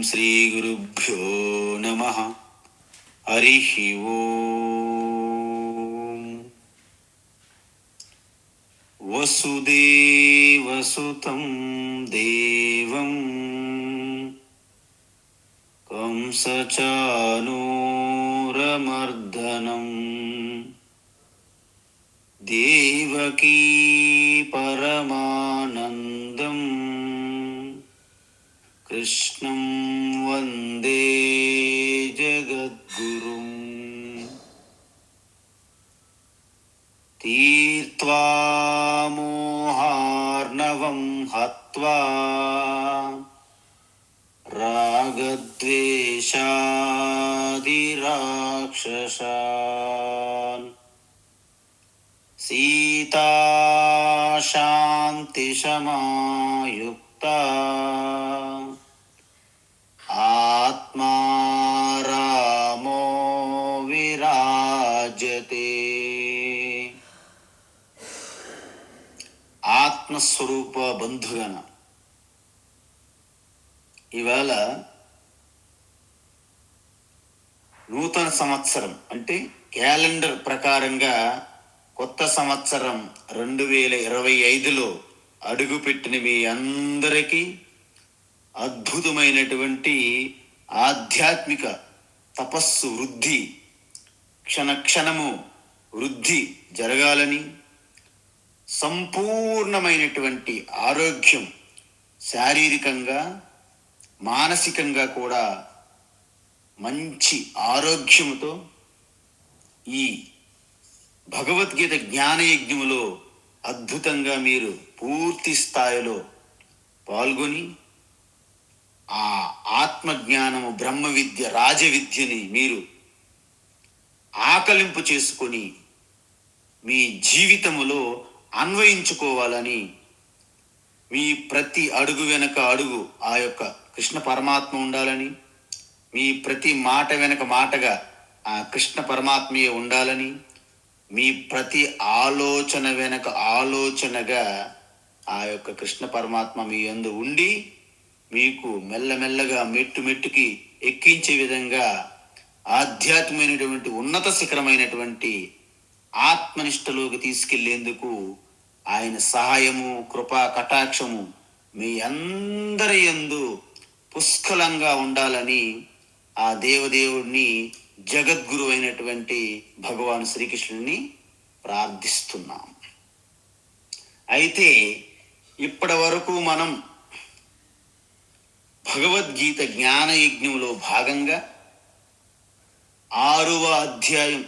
శ్రీగురుభ్యో నమః. హరి ఓం. వసుదేవసుతం దేవం కంసచానూరమర్దనం దేవకీ పరమానందం కృష్ణం వందే జగద్గురుం. తీర్త్వా మోహార్ణవం హత్వా రాగద్వేషాదిరాక్షసాన్ సీతా శాంతి సమాయుక్తా ఆత్మా రామో విరాజతే. ఆత్మస్వరూప బంధుగణ, ఇవాళ నూతన సంవత్సరం అంటే క్యాలెండర్ ప్రకారంగా కొత్త సంవత్సరం 2025లో అడుగుపెట్టిన మీ అందరికీ అద్భుతమైనటువంటి ఆధ్యాత్మిక తపస్సు వృద్ధి, క్షణక్షణము వృద్ధి జరగాలని, సంపూర్ణమైనటువంటి ఆరోగ్యం శారీరకంగా మానసికంగా కూడా మంచి ఆరోగ్యముతో ఈ భగవద్గీత జ్ఞానయజ్ఞములో అద్భుతంగా మీరు పూర్తి స్థాయిలో పాల్గొని ఆ ఆత్మజ్ఞానము, బ్రహ్మ విద్య, రాజవిద్యని మీరు ఆకలింపు చేసుకొని మీ జీవితములో అన్వయించుకోవాలని, మీ ప్రతి అడుగు వెనక అడుగు ఆ యొక్క కృష్ణ పరమాత్మ ఉండాలని, మీ ప్రతి మాట వెనక మాటగా ఆ కృష్ణ పరమాత్మయే ఉండాలని, మీ ప్రతి ఆలోచన వెనక ఆలోచనగా ఆ యొక్క కృష్ణ పరమాత్మ మీ యందు ఉండి మీకు మెల్లమెల్లగా మెట్టు మెట్టుకి ఎక్కించే విధంగా ఆధ్యాత్మికమైనటువంటి ఉన్నత శిఖరమైనటువంటి ఆత్మనిష్టలోకి తీసుకెళ్లేందుకు ఆయన సహాయము, కృపా కటాక్షము మీ అందరి యందు పుష్కలంగా ఉండాలని ఆ దేవదేవుడిని, జగద్గురు అయినటువంటి భగవాన్ శ్రీకృష్ణుని ప్రార్థిస్తున్నాం. అయితే ఇప్పటి వరకు మనం భగవద్గీత జ్ఞానయజ్ఞంలో భాగంగా 6వ అధ్యాయం,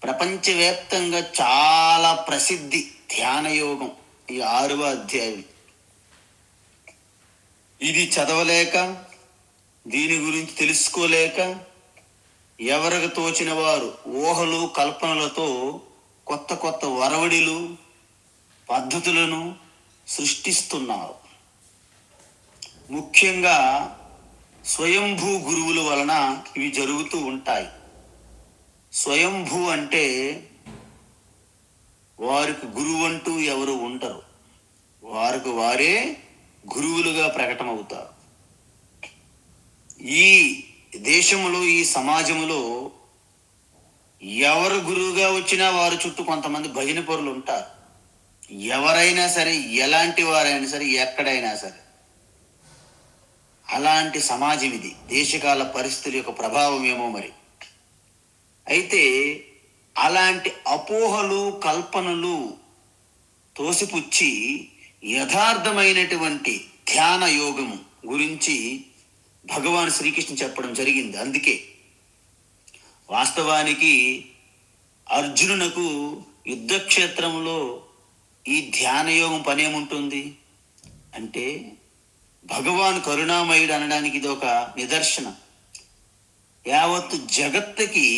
ప్రపంచవ్యాప్తంగా చాలా ప్రసిద్ధి ధ్యానయోగం. ఈ 6వ అధ్యాయం ఇది చదవలేక, దీని గురించి తెలుసుకోలేక ఎవరికి తోచిన వారు ఊహలు కల్పనలతో కొత్త కొత్త వరవడిలు పద్ధతులను సృష్టిస్తున్నారు. ముఖ్యంగా స్వయంభూ గురువుల వలన ఇవి జరుగుతూ ఉంటాయి. స్వయంభూ అంటే వారికి గురువు అంటూ ఎవరు ఉండరు, వారికి వారే గురువులుగా ప్రకటమవుతారు. ఈ దేశంలో, ఈ సమాజంలో ఎవరు గురువుగా వచ్చినా వారి చుట్టూ కొంతమంది భజన పరులు ఉంటారు. ఎవరైనా సరే, ఎలాంటి వారైనా సరే, ఎక్కడైనా సరే అలాంటి సమాజం ఇది. దేశకాల పరిస్థితుల యొక్క ప్రభావం ఏమో మరి. అయితే అలాంటి అపోహలు, కల్పనలు తోసిపుచ్చి యథార్థమైనటువంటి ధ్యాన యోగము గురించి భగవాన్ శ్రీకృష్ణ చెప్పడం జరిగింది. అందుకే వాస్తవానికి అర్జునునకు యుద్ధక్షేత్రంలో ఈ ధ్యానయోగం పనేముంటుంది అంటే, భగవాన్ కరుణామయుడు అనడానికి ఇది ఒక నిదర్శనం. యావత్తు జగత్తుకి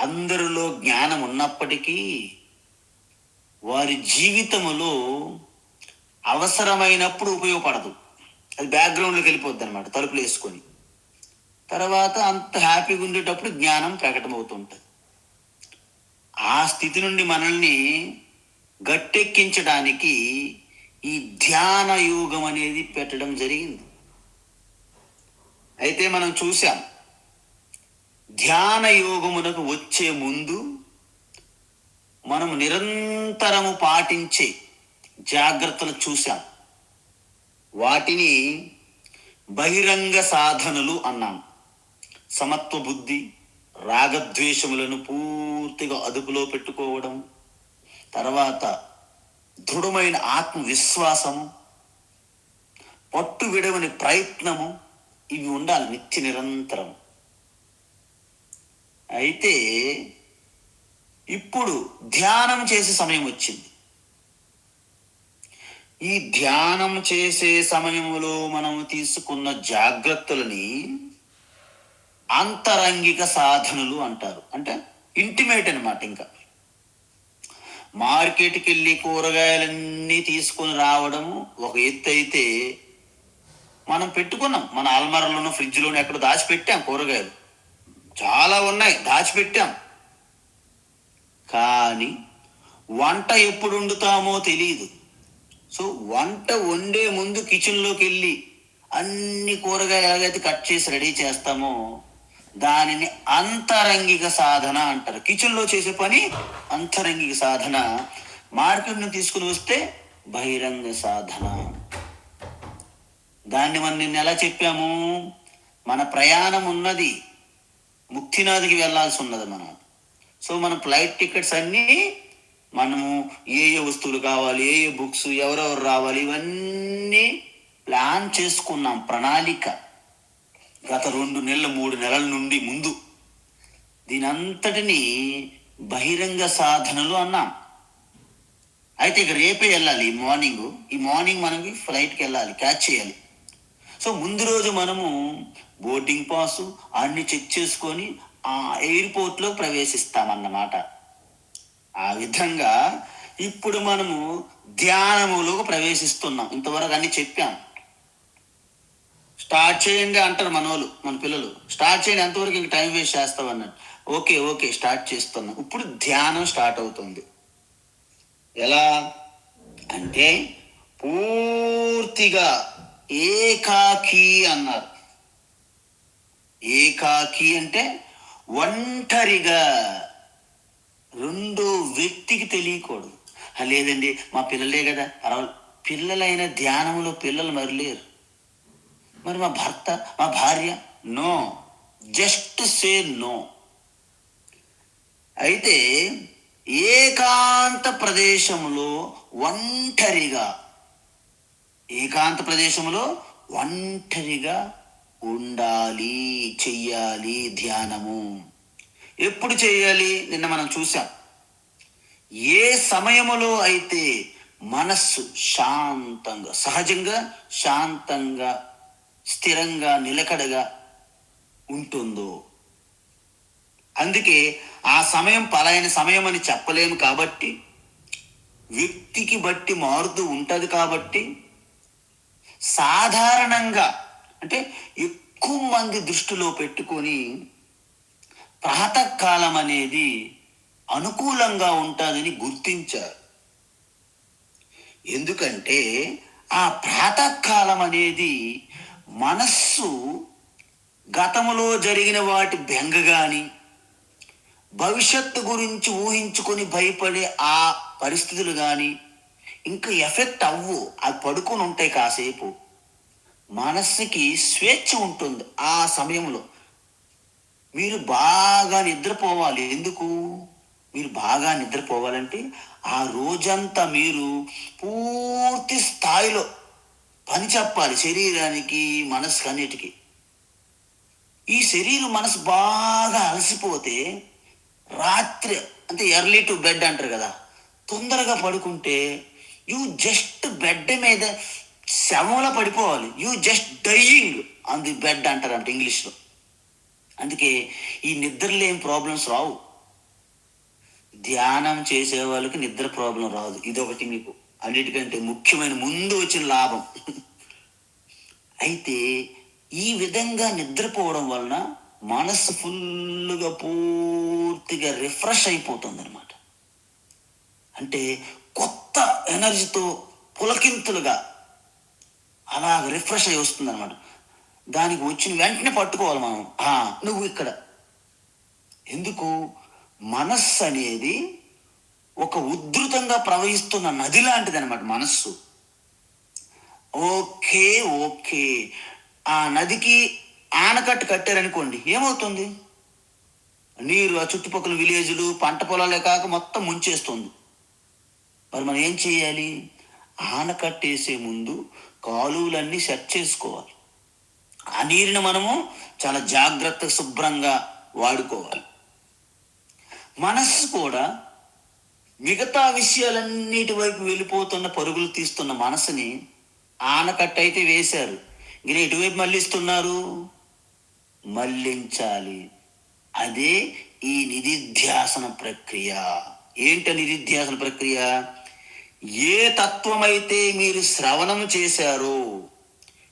అందరిలో జ్ఞానం ఉన్నప్పటికీ వారి జీవితములో అవసరమైనప్పుడు ఉపయోగపడదు. అది బ్యాక్గ్రౌండ్లోకి వెళ్ళిపోద్ది అనమాట, తలుపులు వేసుకొని. తర్వాత అంత హ్యాపీగా ఉండేటప్పుడు జ్ఞానం ప్రకటమవుతుంటుంది. ఆ స్థితి నుండి మనల్ని గట్టెక్కించడానికి ఈ ధ్యాన యోగం అనేది పెట్టడం జరిగింది. అయితే మనం చూసాం, ధ్యాన యోగమునకు వచ్చే ముందు మనము నిరంతరము పాటించే జాగ్రత్తలు చూసాం. వాటిని బహిరంగ సాధనలు అన్నాం. సమత్వ బుద్ధి, రాగద్వేషములను పూర్తిగా అదుపులో పెట్టుకోవడం, తర్వాత దృఢమైన ఆత్మవిశ్వాసము, పట్టు విడవని ప్రయత్నము, ఇవి ఉండాలి నిత్య నిరంతరం. అయితే ఇప్పుడు ధ్యానం చేసే సమయం వచ్చింది. ఈ ధ్యానం చేసే సమయంలో మనం తీసుకున్న జాగ్రత్తలని అంతరంగిక సాధనలు అంటారు. అంటే ఇంటిమేట్ అనమాట. ఇంకా మార్కెట్కి వెళ్ళి కూరగాయలన్నీ తీసుకొని రావడము ఒక ఎత్తు అయితే, మనం పెట్టుకున్నాం మన అల్మారాలోనూ ఫ్రిడ్జ్లోనూ ఎక్కడ దాచిపెట్టాం, కూరగాయలు చాలా ఉన్నాయి దాచిపెట్టాం. కానీ వంట ఎప్పుడు వండుతామో తెలియదు. సో వంట వండే ముందు కిచెన్లోకి వెళ్ళి అన్ని కూరగాయలు ఎలాగైతే కట్ చేసి రెడీ చేస్తామో దానిని అంతరంగిక సాధన అంటారు. కిచెన్లో చేసే పని అంతరంగిక సాధన. మార్కెట్ను తీసుకుని వస్తే బహిరంగ సాధన. దాన్ని మనం నిన్న ఎలా చెప్పాము, మన ప్రయాణం ఉన్నది ముక్తినాథ్కి వెళ్ళాల్సి ఉన్నది మనం. సో మన ఫ్లైట్ టికెట్స్ అన్నీ మనము ఏ ఏ వస్తువులు కావాలి, ఏ ఏ బుక్స్, ఎవరెవరు రావాలి, ఇవన్నీ ప్లాన్ చేసుకున్నాం. ప్రణాళిక గత 2 నెలలు 3 నెలల నుండి ముందు. దీని అంతటిని బహిరంగ సాధనలు అన్నాం. అయితే ఇక రేపే వెళ్ళాలి. ఈ మార్నింగ్ మనకి ఫ్లైట్కి వెళ్ళాలి, క్యాచ్ చేయాలి. సో ముందు రోజు మనము బోర్డింగ్ పాసు అన్ని చెక్ చేసుకొని ఆ ఎయిర్పోర్ట్లో ప్రవేశిస్తామన్నమాట. ఆ విధంగా ఇప్పుడు మనము ధ్యానములోకి ప్రవేశిస్తున్నాం. ఇంతవరకు అన్ని చెప్పాం. స్టార్ట్ చేయండి అంటారు మన పిల్లలు. స్టార్ట్ చేయండి, ఎంతవరకు ఇంక టైం వేస్ట్ చేస్తావు అన్నాడు. ఓకే స్టార్ట్ చేస్తున్నాం. ఇప్పుడు ధ్యానం స్టార్ట్ అవుతుంది. ఎలా అంటే పూర్తిగా ఏకాకి అన్నారు. ఏకాకి అంటే ఒంటరిగా, రెండో వ్యక్తికి తెలియకూడదు. లేదండి మా పిల్లలే కదా, పర్వాలేదు. పిల్లలైన ధ్యానంలో పిల్లలు మరి లేరు. మరి మా భర్త, మా భార్య, నో, జస్ట్ సే నో. అయితే ఏకాంత ప్రదేశంలో ఒంటరిగా ఉండాలి, చెయ్యాలి ధ్యానము. ఎప్పుడు చేయాలి? నిన్న మనం చూసాం. ఏ సమయములో అయితే మనస్సు శాంతంగా, సహజంగా శాంతంగా, స్థిరంగా, నిలకడగా ఉంటుందో. అందుకే ఆ సమయం పలాయన సమయం అని చెప్పలేము కాబట్టి, వ్యక్తికి బట్టి మారుతూ ఉంటుంది కాబట్టి, సాధారణంగా అంటే ఎక్కువ మంది దృష్టిలో పెట్టుకొని ప్రాతకాలం అనేది అనుకూలంగా ఉంటుందని గుర్తించారు. ఎందుకంటే ఆ ప్రాతకాలం అనేది మనస్సు గతములో జరిగిన వాటి బెంగ కానీ, భవిష్యత్తు గురించి ఊహించుకొని భయపడే ఆ పరిస్థితులు కానీ ఇంకా ఎఫెక్ట్ అవ్వు. అవి పడుకొని ఉంటాయి. కాసేపు మనస్సుకి స్వేచ్ఛ ఉంటుంది. ఆ సమయంలో మీరు బాగా నిద్రపోవాలి. ఎందుకు? మీరు బాగా నిద్రపోవాలంటే ఆ రోజంతా మీరు పూర్తి స్థాయిలో పని చెప్పాలి, శరీరానికి, మనసుకు, అన్నిటికీ. ఈ శరీరం మనసు బాగా అలసిపోతే రాత్రి అంటే ఎర్లీ టు బెడ్ అంటారు కదా, తొందరగా పడుకుంటే యూ జస్ట్ బెడ్ మీద శవంలో పడిపోవాలి. You just dying on the bed అంటారంట ఇంగ్లీష్లో. అందుకే ఈ నిద్రలేని ప్రాబ్లమ్స్ రావు. ధ్యానం చేసే వాళ్ళకి నిద్ర ప్రాబ్లం రాదు. ఇదొకటి మీకు అన్నిటికంటే ముఖ్యమైన ముందు వచ్చిన లాభం. అయితే ఈ విధంగా నిద్రపోవడం వలన మనసు ఫుల్గా పూర్తిగా రిఫ్రెష్ అయిపోతుంది అనమాట. అంటే కొత్త ఎనర్జీతో పులకింతులుగా అలా రిఫ్రెష్ అయి వస్తుంది అనమాట. దానికి వచ్చిన వెంటనే పట్టుకోవాలి మనం. నువ్వు ఇక్కడ ఎందుకు? మనస్సు అనేది ఒక ఉధృతంగా ప్రవహిస్తున్న నది లాంటిది అనమాట మనస్సు. ఓకే ఓకే, ఆ నదికి ఆనకట్ట కట్టారనుకోండి, ఏమవుతుంది? నీరు ఆ చుట్టుపక్కల విలేజ్లు పంట పొలాలే కాక మొత్తం ముంచేస్తుంది. మరి మనం ఏం చేయాలి? ఆనకట్టేసే ముందు కాలువలన్నీ సెట్ చేసుకోవాలి. ఆ నీరుని మనము చాలా జాగ్రత్తగా శుభ్రంగా వాడుకోవాలి. మనస్సు కూడా మిగతా విషయాలన్నిటి వైపు వెళ్ళిపోతున్న పరుగులు తీస్తున్న మనసుని ఆనకట్ట అయితే వేశారు, ఇంకా ఎటువైపు మళ్ళిస్తున్నారు? మళ్ళించాలి. అదే ఈ నిధిధ్యాసన ప్రక్రియ. ఏంట నిధిధ్యాసన ప్రక్రియ? ఏ తత్వమైతే మీరు శ్రవణం చేశారో,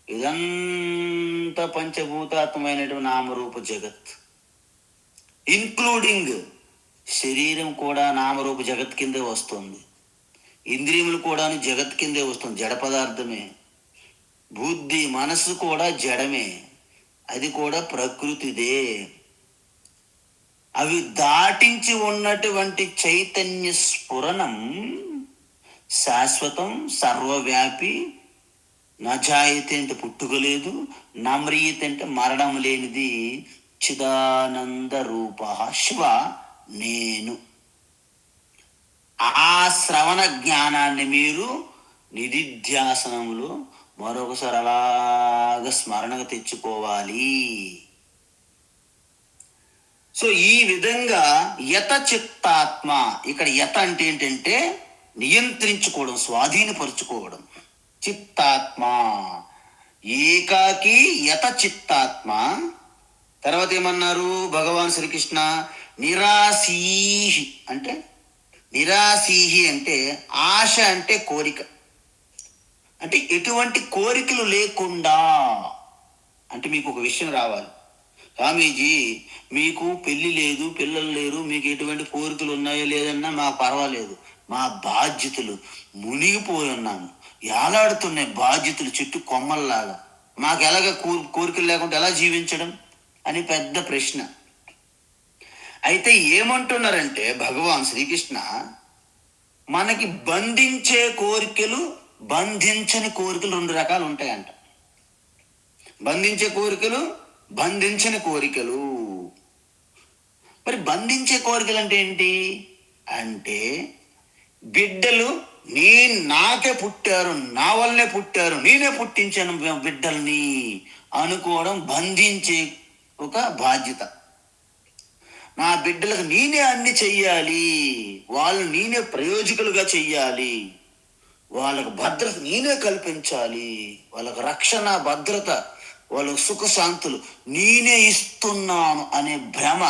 ఇదంతా పంచభూతాత్మైనటువంటి నామరూప జగత్, ఇన్క్లూడింగ్ శరీరం కూడా నామరూప జగత్ కిందే వస్తుంది, ఇంద్రియములు కూడా జగత్ కిందే వస్తుంది, జడ పదార్థమే. బుద్ధి మనసు కూడా జడమే, అది కూడా ప్రకృతిదే. అవి దాటించి ఉన్నటువంటి చైతన్య స్ఫురణం శాశ్వతం, సర్వవ్యాపి. నజాయితీ అంటే పుట్టుకలేదు, నమ్రియత అంటే మరణం లేనిది, చిదానంద రూప శివ నేను. ఆ శ్రవణ జ్ఞానాన్ని మీరు నిధిధ్యాసనంలో మరొకసారి అలాగ స్మరణకు తెచ్చుకోవాలి. సో ఈ విధంగా యత చిత్తాత్మ, ఇక్కడ యత అంటే ఏంటంటే నియంత్రించుకోవడం, స్వాధీనపరుచుకోవడం. చిత్తాత్మ ఏకాకి యత చిత్తాత్మ. తర్వాత ఏమన్నారు భగవాన్ శ్రీకృష్ణ? నిరాశీహి అంటే, నిరాశీహి అంటే ఆశ అంటే కోరిక, అంటే ఎటువంటి కోరికలు లేకుండా. అంటే మీకు ఒక విషయం రావాలి, స్వామీజీ మీకు పెళ్లి లేదు, పిల్లలు లేరు, మీకు ఎటువంటి కోరికలు ఉన్నాయో లేదన్నా మాకు పర్వాలేదు, మా బాధ్యతలు మునిగిపోయి ఉన్నాము, ఏలాడుతున్నాయి బాధ్యతలు చెట్టు కొమ్మల్లాగా, మాకు ఎలాగ కోరికలు లేకుండా ఎలా జీవించడం అని పెద్ద ప్రశ్న. అయితే ఏమంటున్నారంటే భగవాన్ శ్రీకృష్ణ, మనకి బంధించే కోరికలు, బంధించని కోరికలు రెండు రకాలు ఉంటాయంట. బంధించే కోరికలు, బంధించని కోరికలు. మరి బంధించే కోరికలు అంటే ఏంటి అంటే, బిడ్డలు నాకే పుట్టారు, నా వల్లనే పుట్టారు, నేనే పుట్టించాను బిడ్డల్ని అనుకోవడం బంధించే ఒక బాధ్యత. నా బిడ్డలకు నేనే అన్ని చెయ్యాలి, వాళ్ళు నేనే ప్రయోజకులుగా చెయ్యాలి, వాళ్ళకు భద్రత నేనే కల్పించాలి, వాళ్ళకు రక్షణ భద్రత, వాళ్ళకు సుఖశాంతులు నేనే ఇస్తున్నాను అనే భ్రమ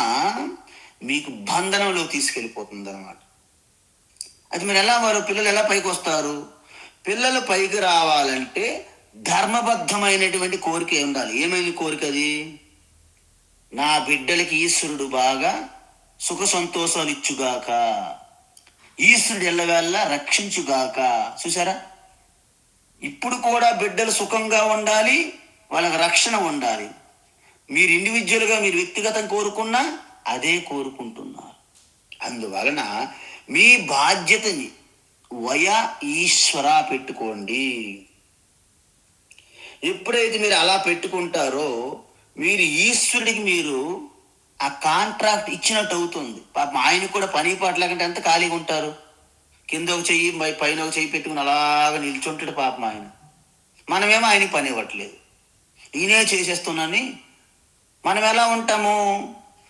మీకు బంధనంలో తీసుకెళ్ళిపోతుంది అన్నమాట. అది మీరు ఎలా, వారు పిల్లలు ఎలా పైకి వస్తారు? పిల్లలు పైకి రావాలంటే ధర్మబద్ధమైనటువంటి కోరిక ఉండాలి. ఏమైనా కోరిక అది? నా బిడ్డలకి ఈశ్వరుడు బాగా సుఖ సంతోషాలు ఇచ్చుగాక, ఈశ్వరుడు ఎల్లవేళ్ళ రక్షించుగాక. చూసారా, ఇప్పుడు కూడా బిడ్డలు సుఖంగా ఉండాలి, వాళ్ళకి రక్షణ ఉండాలి. మీరు ఇండివిజువల్గా మీరు వ్యక్తిగతం కోరుకున్నా అదే కోరుకుంటున్నారు. అందువలన మీ బాధ్యతని వయ ఈశ్వర పెట్టుకోండి. ఎప్పుడైతే మీరు అలా పెట్టుకుంటారో మీరు ఈశ్వరుడికి మీరు ఆ కాంట్రాక్ట్ ఇచ్చినట్టు అవుతుంది. పాపం ఆయన కూడా పని పాటలేకంటే ఎంత ఖాళీగా ఉంటారు, కింద ఒక చెయ్యి పైన ఒక చెయ్యి పెట్టుకుని అలాగా నిల్చుంటాడు పాపం ఆయన. మనమేమో ఆయనకి పని ఇవ్వట్లేదు, నేనే చేసేస్తున్నాని మనం ఎలా ఉంటాము?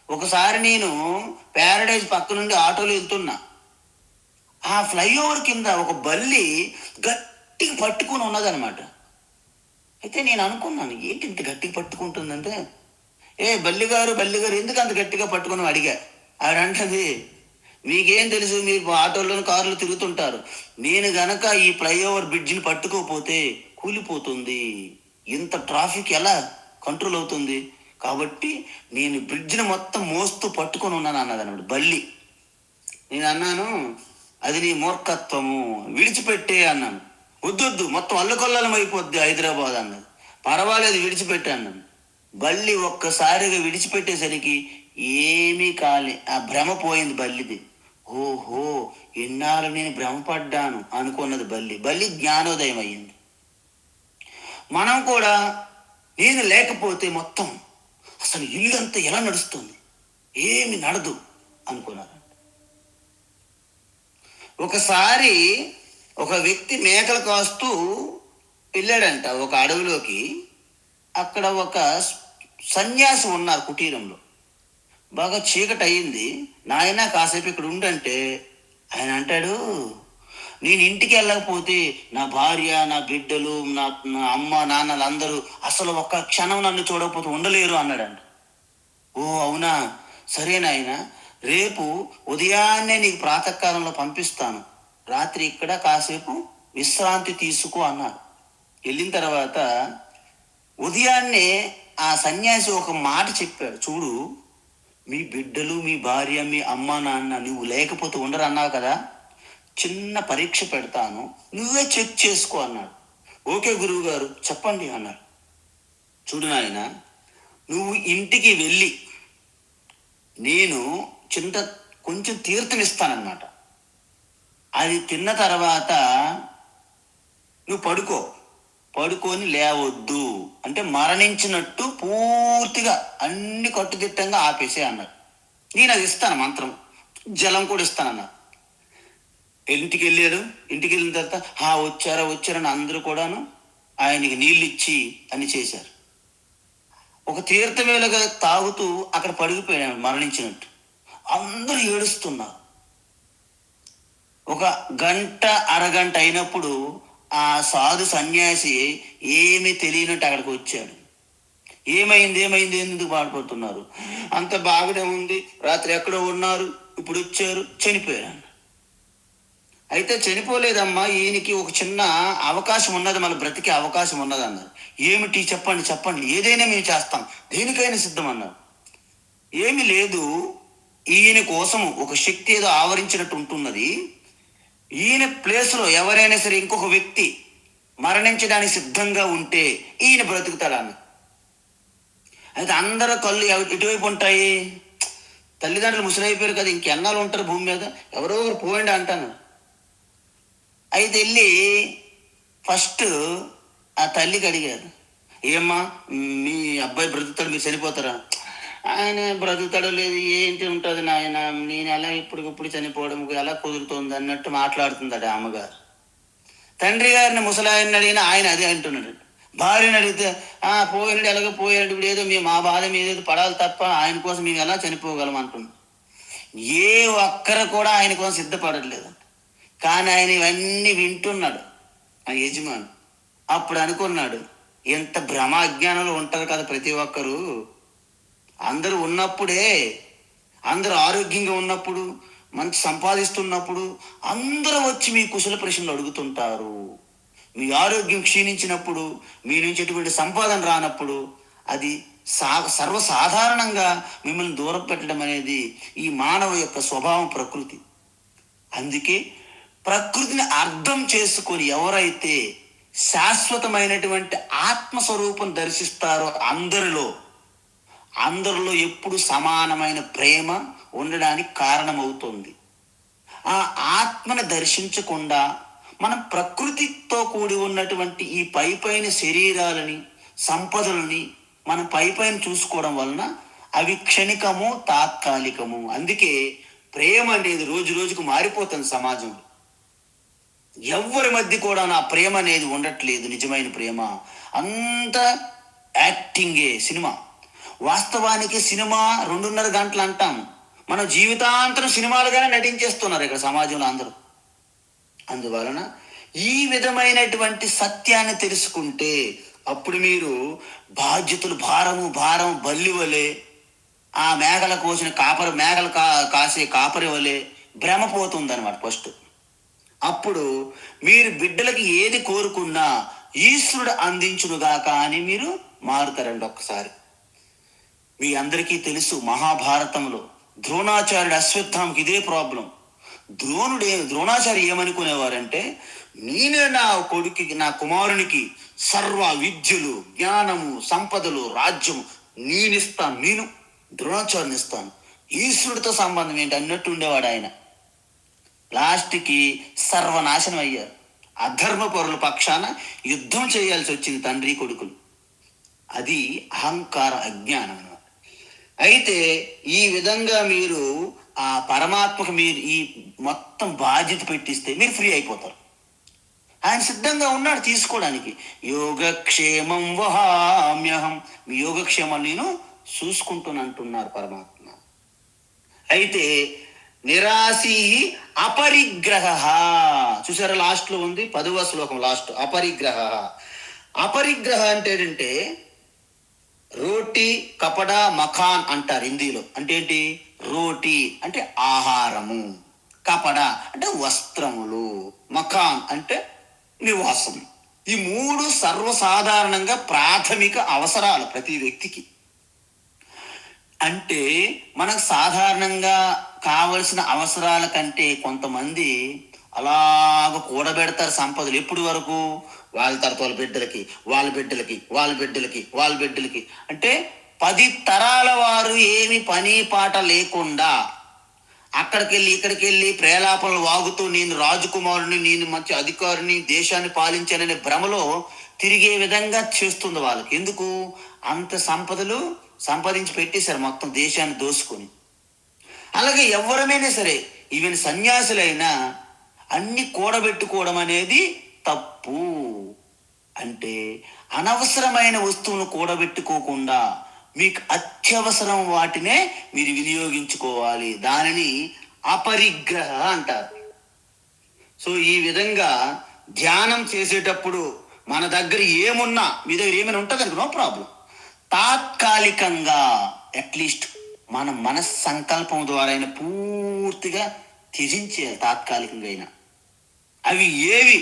ఒకసారి నేను ప్యారడైజ్ పక్క నుండి ఆటోలో వెళ్తున్నా, ఆ ఫ్లైఓవర్ కింద ఒక బల్లి గట్టిగా పట్టుకుని ఉన్నదనమాట. అయితే నేను అనుకున్నాను, ఏంటి ఇంత గట్టిగా పట్టుకుంటుందంటే, బల్లిగారు ఎందుకు అంత గట్టిగా పట్టుకుని అడిగా. ఆవిడ అంటది, మీకేం తెలుసు, మీరు ఆటోలను కార్లు తిరుగుతుంటారు, నేను గనక ఈ ఫ్లైఓవర్ బ్రిడ్జిని పట్టుకోపోతే కూలిపోతుంది, ఇంత ట్రాఫిక్ ఎలా కంట్రోల్ అవుతుంది, కాబట్టి నేను బ్రిడ్జిని మొత్తం మోస్తూ పట్టుకొని ఉన్నాను అన్నది అన్నమాట బల్లి. నేను అన్నాను, అది నీ మూర్ఖత్వము, విడిచిపెట్టే అన్నాను. వద్దొద్దు మొత్తం అల్లకొల్లం అయిపోద్ది హైదరాబాద్ అన్నది. పర్వాలేదు విడిచిపెట్టే అన్నాను. బల్లి ఒక్కసారిగా విడిచిపెట్టేసరికి ఏమీ కాలే, ఆ భ్రమ పోయింది బల్లిది. ఓహో, ఎన్నాళ్ళు నేను భ్రమపడ్డాను అనుకున్నది బల్లి. బల్లి జ్ఞానోదయం అయ్యింది. మనం కూడా నేను లేకపోతే మొత్తం అసలు ఇల్లంతా ఎలా నడుస్తుంది, ఏమి నడదు అనుకున్నారు. ఒకసారి ఒక వ్యక్తి మేకలు కాస్తూ వెళ్ళాడంట ఒక అడవిలోకి. అక్కడ ఒక సన్యాసి ఉన్నారు కుటీరంలో. బాగా చీకటి అయ్యింది. నాయన కాసేపు ఇక్కడ ఉండంటే ఆయన అంటాడు, నేను ఇంటికి వెళ్ళకపోతే నా భార్య, నా బిడ్డలు, నా అమ్మ నాన్నలు అందరూ అసలు ఒక్క క్షణం నన్ను చూడకపోతే ఉండలేరు అన్నాడంట. ఓ అవునా, సరే నాయన, రేపు ఉదయాన్నే నీకు ప్రాతకాలంలో పంపిస్తాను, రాత్రి ఇక్కడ కాసేపు విశ్రాంతి తీసుకో అన్నాడు. వెళ్ళిన తర్వాత ఉదయాన్నే ఆ సన్యాసి ఒక మాట చెప్పాడు. చూడు, మీ బిడ్డలు, మీ భార్య, మీ అమ్మ నాన్న నువ్వు లేకపోతే ఉండరు అన్నావు కదా, చిన్న పరీక్ష పెడతాను, నువ్వే చెక్ చేసుకో అన్నాడు. ఓకే గురువు గారు చెప్పండి అన్నాడు. చూడు నాయన, నువ్వు ఇంటికి వెళ్ళి నేను కొంచెం తీర్థం ఇస్తానన్నమాట. అది తిన్న తర్వాత నువ్వు పడుకొని లేవద్దు, అంటే మరణించినట్టు పూర్తిగా అన్ని కట్టుదిట్టంగా ఆపేసే అన్నాడు. నేను అది ఇస్తాను, మంత్రం జలం కూడా ఇస్తానన్నా. ఇంటికి వెళ్ళాడు. ఇంటికి వెళ్ళిన తర్వాత వచ్చారని అందరూ కూడాను ఆయనకి నీళ్ళు ఇచ్చి అన్ని చేశారు. ఒక తీర్థవేళగా తాగుతూ అక్కడ పడిగిపోయాడు మరణించినట్టు. అందరూ ఏడుస్తున్నారు. ఒక గంట అరగంట అయినప్పుడు ఆ సాధు సన్యాసి ఏమీ తెలియనట్టు అక్కడికి వచ్చాడు. ఏమైంది ఎందుకు బాధపడుతున్నారు, అంత బాగానే ఉంది, రాత్రి ఎక్కడో ఉన్నారు, ఇప్పుడు వచ్చారు, చనిపోయారు. అయితే చనిపోలేదమ్మా, ఈయనకి ఒక చిన్న అవకాశం ఉన్నది, మన బ్రతికే అవకాశం ఉన్నది అన్నారు. ఏమిటి చెప్పండి, ఏదైనా మేము చేస్తాం, దేనికైనా సిద్ధం అన్నారు. ఏమి లేదు, ఈయన కోసం ఒక శక్తి ఏదో ఆవరించినట్టు ఉంటున్నది. ఈయన ప్లేస్లో ఎవరైనా సరే ఇంకొక వ్యక్తి మరణించడానికి సిద్ధంగా ఉంటే ఈయన బ్రతుకుతాడన్న. అయితే అందరూ కళ్ళు ఎటువైపు ఉంటాయి, తల్లిదండ్రులు ముసలైపోయారు కదా, ఇంకెన్నాళ్ళు ఉంటారు భూమి మీద, ఎవరో ఒకరు పోయండి అంటాను. అయితే వెళ్ళి ఫస్ట్ ఆ తల్లికి అడిగారు, ఏమ్మా మీ అబ్బాయి బ్రతుకుతాడు, మీరు చనిపోతారా? ఆయన బ్రతుకుతాడో లేదు ఏంటి ఉంటుంది నాయన, నేను ఎలా ఇప్పటికిప్పుడు చనిపోవడం ఎలా కుదురుతుంది అన్నట్టు మాట్లాడుతుందట అమ్మగారు. తండ్రి గారిని ముసలాయన్ని అడిగినా ఆయన అదే అంటున్నాడు. భార్యని అడిగితే పోయినాడు, ఎలాగో పోయాడు, ఇప్పుడు ఏదో మా బాధ మీద ఏదో పడాలి తప్ప ఆయన కోసం మేము ఎలా చనిపోగలం అంటున్నాం. ఏ ఒక్కరు కూడా ఆయన కోసం సిద్ధపడట్లేదు. కానీ ఆయన ఇవన్నీ వింటున్నాడు ఆ యజమాని. అప్పుడు అనుకున్నాడు, ఎంత భ్రమాజ్ఞానంలో ఉంటారు కదా ప్రతి ఒక్కరు. అందరూ ఉన్నప్పుడే, అందరూ ఆరోగ్యంగా ఉన్నప్పుడు, మంచి సంపాదిస్తున్నప్పుడు అందరూ వచ్చి మీ కుశల ప్రశ్నలు అడుగుతుంటారు. మీ ఆరోగ్యం క్షీణించినప్పుడు, మీ నుంచి ఎటువంటి సంపాదన రానప్పుడు అది సర్వసాధారణంగా మిమ్మల్ని దూరం పెట్టడం అనేది ఈ మానవ యొక్క స్వభావం, ప్రకృతి. అందుకే ప్రకృతిని అర్థం చేసుకొని ఎవరైతే శాశ్వతమైనటువంటి ఆత్మస్వరూపం దర్శిస్తారో అందరిలో ఎప్పుడు సమానమైన ప్రేమ ఉండడానికి కారణమవుతుంది. ఆ ఆత్మను దర్శించకుండా మనం ప్రకృతితో కూడి ఉన్నటువంటి ఈ పైపైన శరీరాలని, సంపదలని మనం పైపైన చూసుకోవడం వలన అవి క్షణికము, తాత్కాలికము. అందుకే ప్రేమ అనేది రోజు రోజుకు మారిపోతుంది సమాజంలో. ఎవరి మధ్య కూడా నా ప్రేమ అనేది ఉండట్లేదు. నిజమైన ప్రేమ అంతా యాక్టింగే, సినిమా. వాస్తవానికి సినిమా 2.5 గంటలు అంటాం, మన జీవితాంతరం సినిమాలుగానే నటించేస్తున్నారు ఇక్కడ సమాజంలో అందరూ. అందువలన ఈ విధమైనటువంటి సత్యాన్ని తెలుసుకుంటే అప్పుడు మీరు బాధ్యతలు భారం బల్లి వలె, ఆ మేఘల కోసిన మేఘలు కాసే కాపరి వలె భ్రమపోతుంది అనమాట ఫస్ట్. అప్పుడు మీరు బిడ్డలకి ఏది కోరుకున్నా ఈశ్వరుడు అందించునుగాక అని మీరు మారుతారండి. ఒక్కసారి మీ అందరికీ తెలుసు, మహాభారతంలో ద్రోణాచార్యుడు అశ్వత్థామకి ఇదే ప్రాబ్లం. ద్రోణాచార్య ఏమనుకునేవారంటే, నేనే నా కుమారునికి సర్వ విద్యలు, జ్ఞానము, సంపదలు, రాజ్యము నేనిస్తాను, నేను ద్రోణాచార్యుని ఇస్తాను, ఈశ్వరుడితో సంబంధం ఏంటి అన్నట్టు ఉండేవాడు ఆయన. లాస్ట్కి సర్వనాశనం అయ్యారు. అధర్మ పరుల పక్షాన యుద్ధం చేయాల్సి వచ్చింది తండ్రి కొడుకులు. అది అహంకార అజ్ఞానం అన్నమాట. అయితే ఈ విధంగా మీరు ఆ పరమాత్మకు మీరు ఈ మొత్తం బాధ్యత పెట్టిస్తే మీరు ఫ్రీ అయిపోతారు. ఆయన సిద్ధంగా ఉన్నాడు తీసుకోవడానికి. యోగక్షేమం వహామ్యహం, మీ యోగక్షేమం నేను చూసుకుంటున్నంటున్నారు పరమాత్మ. అయితే నిరాశీ అపరిగ్రహ, చూసారా లాస్ట్లో ఉంది 10వ శ్లోకం లాస్ట్, అపరిగ్రహ. అపరిగ్రహ అంటే ఏంటంటే రోటీ కపడా మఖాన్ అంటారు హిందీలో. అంటే ఏంటి? రోటీ అంటే ఆహారము, కపడా అంటే వస్త్రములు, మఖాన్ అంటే నివాసం. ఈ 3 సర్వసాధారణంగా ప్రాథమిక అవసరాలు ప్రతి వ్యక్తికి. అంటే మనకు సాధారణంగా కావలసిన అవసరాల కంటే కొంతమంది అలాగ కూడబెడతారు సంపదలు. ఎప్పుడు వరకు? వాళ్ళ తర్వాత వాళ్ళ బిడ్డలకి, వాళ్ళ బిడ్డలకి, వాళ్ళ బిడ్డలకి, వాళ్ళ బిడ్డలకి, అంటే 10 తరాల వారు ఏమి పని పాట లేకుండా అక్కడికెళ్ళి ఇక్కడికెళ్ళి ప్రేలాపనలు వాగుతూ నేను రాజకుమారుని, నేను మంచి అధికారిని, దేశాన్ని పాలించాననే భ్రమలో తిరిగే విధంగా చేస్తుంది వాళ్ళకి. ఎందుకు? అంత సంపదలు సంపాదించి పెట్టేశారు మొత్తం దేశాన్ని దోసుకొని. అలాగే ఎవరమైనా సరే, ఈవెన్ సన్యాసులైనా అన్ని కూడబెట్టుకోవడం అనేది తప్పు. అంటే అనవసరమైన వస్తువును కూడబెట్టుకోకుండా మీకు అత్యవసరం వాటినే మీరు వినియోగించుకోవాలి. దానిని అపరిగ్రహ అంటారు. సో ఈ విధంగా ధ్యానం చేసేటప్పుడు మన దగ్గర ఏమున్నా, మీ దగ్గర ఏమైనా ఉంటుంది అనుకో, నో ప్రాబ్లం. తాత్కాలికంగా అట్లీస్ట్ మన మనస్సంకల్పం ద్వారా అయినా పూర్తిగా త్యజించేయాలి. తాత్కాలికంగా అయినా అవి ఏవి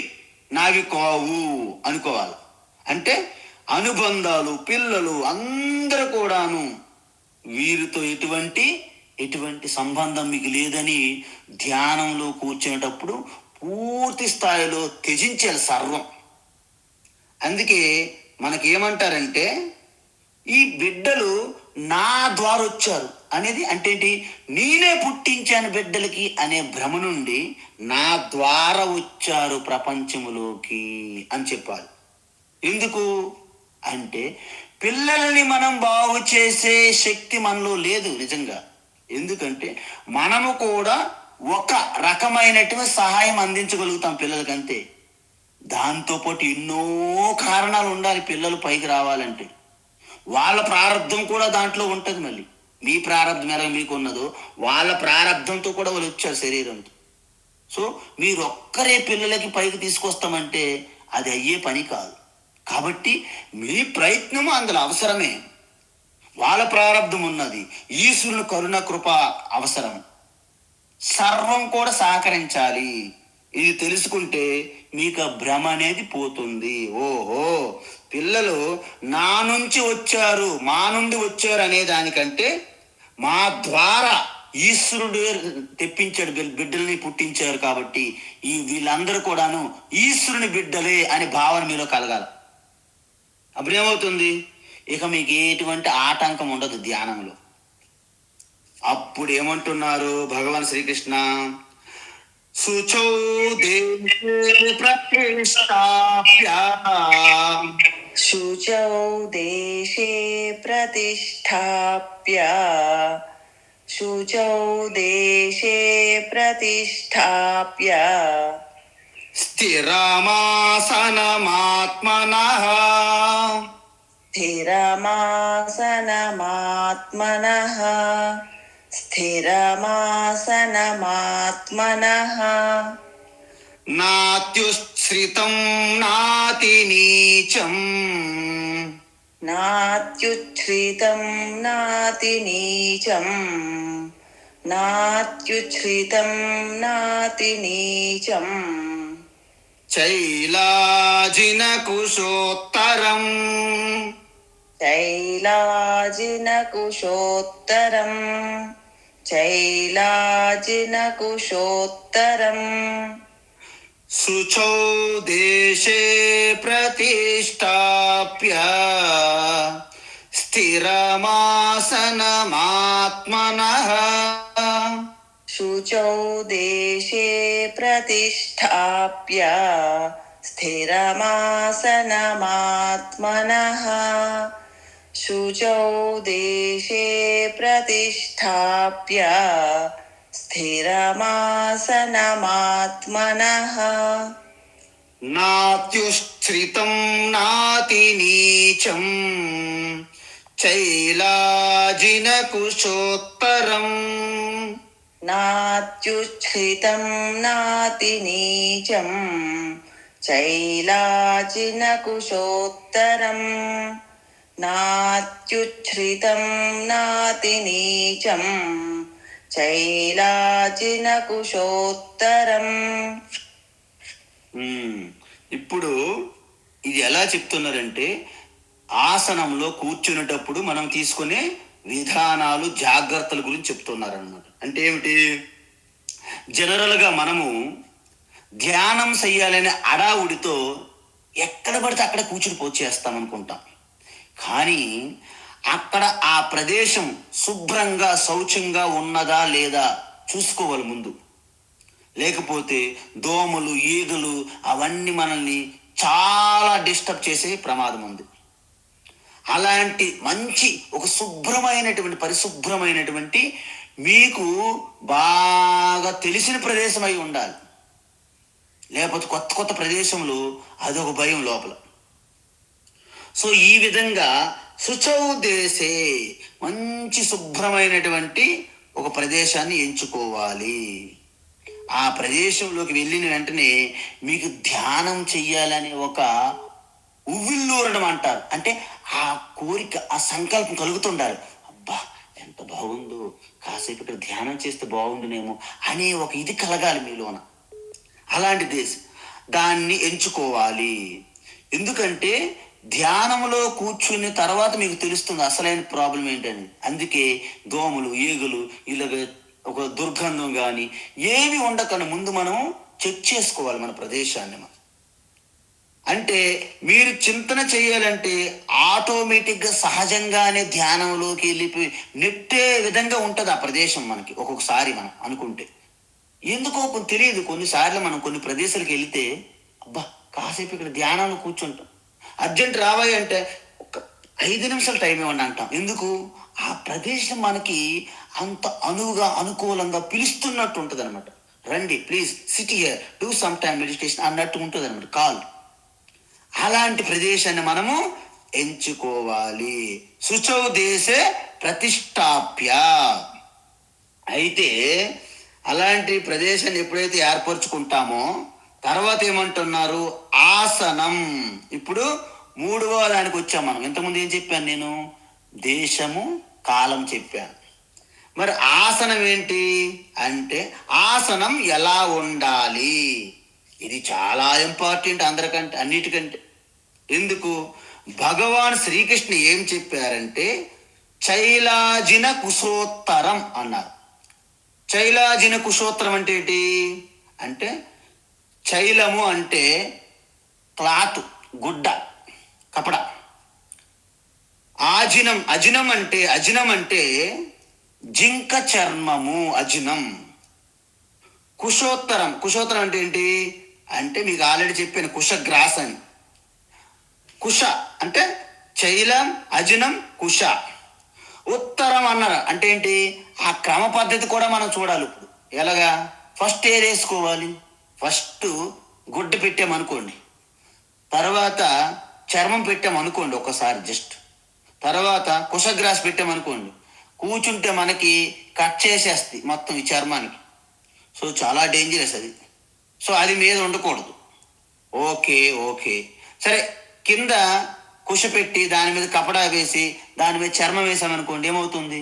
నావి కావు అనుకోవాలి. అంటే అనుబంధాలు, పిల్లలు అందరూ కూడాను వీరితో ఎటువంటి సంబంధం మీకు లేదని ధ్యానంలో కూర్చునేటప్పుడు పూర్తి స్థాయిలో త్యజించాలి సర్వం. అందుకే మనకేమంటారంటే ఈ బిడ్డలు నా ద్వారా వచ్చారు అనేది అంటే ఏంటి? నేనే పుట్టించాను బిడ్డలకి అనే భ్రమ నుండి నా ద్వారా వచ్చారు ప్రపంచములోకి అని చెప్పాలి. ఎందుకు అంటే పిల్లల్ని మనం బాగు చేసే శక్తి మనలో లేదు నిజంగా. ఎందుకంటే మనము కూడా ఒక రకమైనటువంటి సహాయం అందించగలుగుతాం పిల్లలకంతే. దాంతోపాటు ఎన్నో కారణాలు ఉండాలి పిల్లలు పైకి రావాలంటే. వాళ్ళ ప్రారంధం కూడా దాంట్లో ఉంటుంది. మళ్ళీ మీ ప్రారంధం ఎలా మీకు ఉన్నదో వాళ్ళ ప్రారంధంతో కూడా వాళ్ళు వచ్చారు శరీరంతో. సో మీరు ఒక్కరే పిల్లలకి పైకి తీసుకొస్తామంటే అది అయ్యే పని కాదు. కాబట్టి మీ ప్రయత్నము అందులో అవసరమే. వాళ్ళ ప్రారంధం ఉన్నది, ఈశ్వరుని కరుణ కృప అవసరం, సర్వం కూడా సహకరించాలి. ఇది తెలుసుకుంటే మీకు ఆ భ్రమ అనేది పోతుంది. ఓహో, పిల్లలు నా నుంచి వచ్చారు, మా నుండి వచ్చారు అనే దానికంటే మా ద్వారా ఈశ్వరుడు తెప్పించాడు, బిడ్డల్ని పుట్టించారు కాబట్టి వీళ్ళందరూ కూడాను ఈశ్వరుని బిడ్డలే అనే భావన మీలో కలగాలి. అప్పుడు ఏమవుతుంది? ఇక మీకు ఎటువంటి ఆటంకం ఉండదు ధ్యానంలో. అప్పుడు ఏమంటున్నారు భగవాన్ శ్రీకృష్ణ? శుచౌ దేశే ప్రతిష్టాప్య, శుచౌ దేశే ప్రతిష్టాప్య, శుచౌ దేశే ప్రతిష్టాప్య, స్థిరమాసనమాత్మనః, స్థిరమాసనమాత్మనః, స్థిరమాసనమాత్మనః, నాత్యుచ్ఛ్రితం నాతి నీచం, నాత్యుచ్ఛ్రితం నాతి నీచం, నాత్యుచ్ఛ్రితం నాతి నీచం, చైలాజినకుశోత్తరం, చైలాజినకుశోత్తరం, చైలాజినకుశోత్తరం, శుచౌ దేశే ప్రతిష్టాప్య, స్థిరమాసనమాత్మనః, స్థిరమాసనమాత్మనః शुचौ देशे प्रतिष्ठाप्य स्थिरमासनमात्मनः शुचौ देशे प्रतिष्ठाप्य स्थिरमासनमात्मनः నాత్యుస్థితం నాతి నీచం చైలాజినకుశోత్తరం नात्युच्छ्रितं नातिनीचं चैलाजिनकुशोत्तरम् नात्युच्छ्रितं नातिनीचं चैलाजिनकुशोत्तरम् ఇప్పుడు ఇది ఎలా చెప్తున్నారంటే ఆసనంలో కూర్చునేటప్పుడు మనం తీసుకునే విధానాలు జాగ్రత్తల గురించి చెప్తున్నారన్నమాట. అంటే ఏమిటి, జనరల్గా మనము ధ్యానం చెయ్యాలనే అడావుడితో ఎక్కడ పడితే అక్కడ కూర్చుని పోచేస్తాం అనుకుంటాం. కానీ అక్కడ ఆ ప్రదేశం శుభ్రంగా శౌచంగా ఉన్నదా లేదా చూసుకోవాలి ముందు. లేకపోతే దోమలు ఈగలు అవన్నీ మనల్ని చాలా డిస్టర్బ్ చేసే ప్రమాదం ఉంది. అలాంటి మంచి ఒక శుభ్రమైనటువంటి పరిశుభ్రమైనటువంటి మీకు బాగా తెలిసిన ప్రదేశం అయి ఉండాలి. లేకపోతే కొత్త కొత్త ప్రదేశంలో అదొక భయం లోపల. సో ఈ విధంగా శుచౌ దేశే మంచి శుభ్రమైనటువంటి ఒక ప్రదేశాన్ని ఎంచుకోవాలి. ఆ ప్రదేశంలోకి వెళ్ళిన వెంటనే మీకు ధ్యానం చెయ్యాలనే ఒక ఉవ్విల్లూరడం అంటారు. అంటే ఆ కోరిక, ఆ సంకల్పం కలుగుతుండాలి. అబ్బా ఎంత బాగుందో, కాసేపు ఇక్కడ ధ్యానం చేస్తే బాగుండునేమో అనే ఒక ఇది కలగాలి మీలోన. అలాంటి దేశం దాన్ని ఎంచుకోవాలి. ఎందుకంటే ధ్యానంలో కూర్చుని తర్వాత మీకు తెలుస్తుంది అసలైన ప్రాబ్లం ఏంటని. అందుకే దోమలు ఈగలు ఇలాగ ఒక దుర్గంధం కానీ ఏమి ఉండకుండా ముందు మనం చెక్ చేసుకోవాలి మన ప్రదేశాన్ని. అంటే మీరు చింతన చేయాలంటే ఆటోమేటిక్గా సహజంగానే ధ్యానంలోకి వెళ్ళిపోయి నెట్టే విధంగా ఉంటుంది ఆ ప్రదేశం మనకి. ఒక్కొక్కసారి మనం అనుకుంటే ఎందుకో తెలియదు, కొన్నిసార్లు మనం కొన్ని ప్రదేశాలకు వెళితే అబ్బా కాసేపు ఇక్కడ ధ్యానంలో కూర్చుంటాం, అర్జెంట్ రావాలి అంటే ఒక 5 నిమిషాలు టైం ఇవ్వండి అంటాం. ఎందుకు? ఆ ప్రదేశం మనకి అంత అనువుగా అనుకూలంగా పిలుస్తున్నట్టు ఉంటుంది అనమాట. రండి please SIT here, do some time meditation అన్నట్టు ఉంటుంది అనమాట కాల్. అలాంటి ప్రదేశాన్ని మనము ఎంచుకోవాలి. శుచౌ దేశే ప్రతిష్టాప్య. అయితే అలాంటి ప్రదేశాన్ని ఎప్పుడైతే ఏర్పరచుకుంటామో తర్వాత ఏమంటున్నారు, ఆసనం. ఇప్పుడు 3వ దానికి వచ్చాం మనం. ఇంతకుముందు ఏం చెప్పాను నేను? దేశము కాలం చెప్పాను. మరి ఆసనం ఏంటి అంటే ఆసనం ఎలా ఉండాలి? ఇది చాలా ఇంపార్టెంట్ అందరికంటే, అన్నిటికంటే. ఎందుకు? భగవాన్ శ్రీకృష్ణ ఏం చెప్పారంటే చైలాజిన కుశోత్తరం అన్నారు. చైలాజిన కుశోత్తరం అంటే ఏంటి అంటే, చైలము అంటే క్లాత్, గుడ్డ, కపడ. అజినం అంటే జింక చర్మము అజినం. కుశోత్తరం అంటే ఏంటి అంటే మీకు ఆల్రెడీ చెప్పాను, కుశగ్రాస్ అని. కుశ అంటే చైలం, అజినం, కుశ. ఉత్తరం అన్నారు అంటే ఏంటి? ఆ క్రమ పద్ధతి కూడా మనం చూడాలి. ఇప్పుడు ఎలాగా? ఫస్ట్ ఏది వేసుకోవాలి? ఫస్ట్ గుడ్డ పెట్టామనుకోండి, తర్వాత చర్మం పెట్టామనుకోండి ఒకసారి జస్ట్, తర్వాత కుశగ్రాస్ పెట్టామనుకోండి, కూర్చుంటే మనకి కట్ చేసేస్తుంది మొత్తం ఈ చర్మానికి. సో చాలా డేంజరస్ అది. సో అది మీద ఉండకూడదు. ఓకే సరే, కింద కుశ పెట్టి దాని మీద కపడా వేసి దాని మీద చర్మం వేసామనుకోండి, ఏమవుతుంది?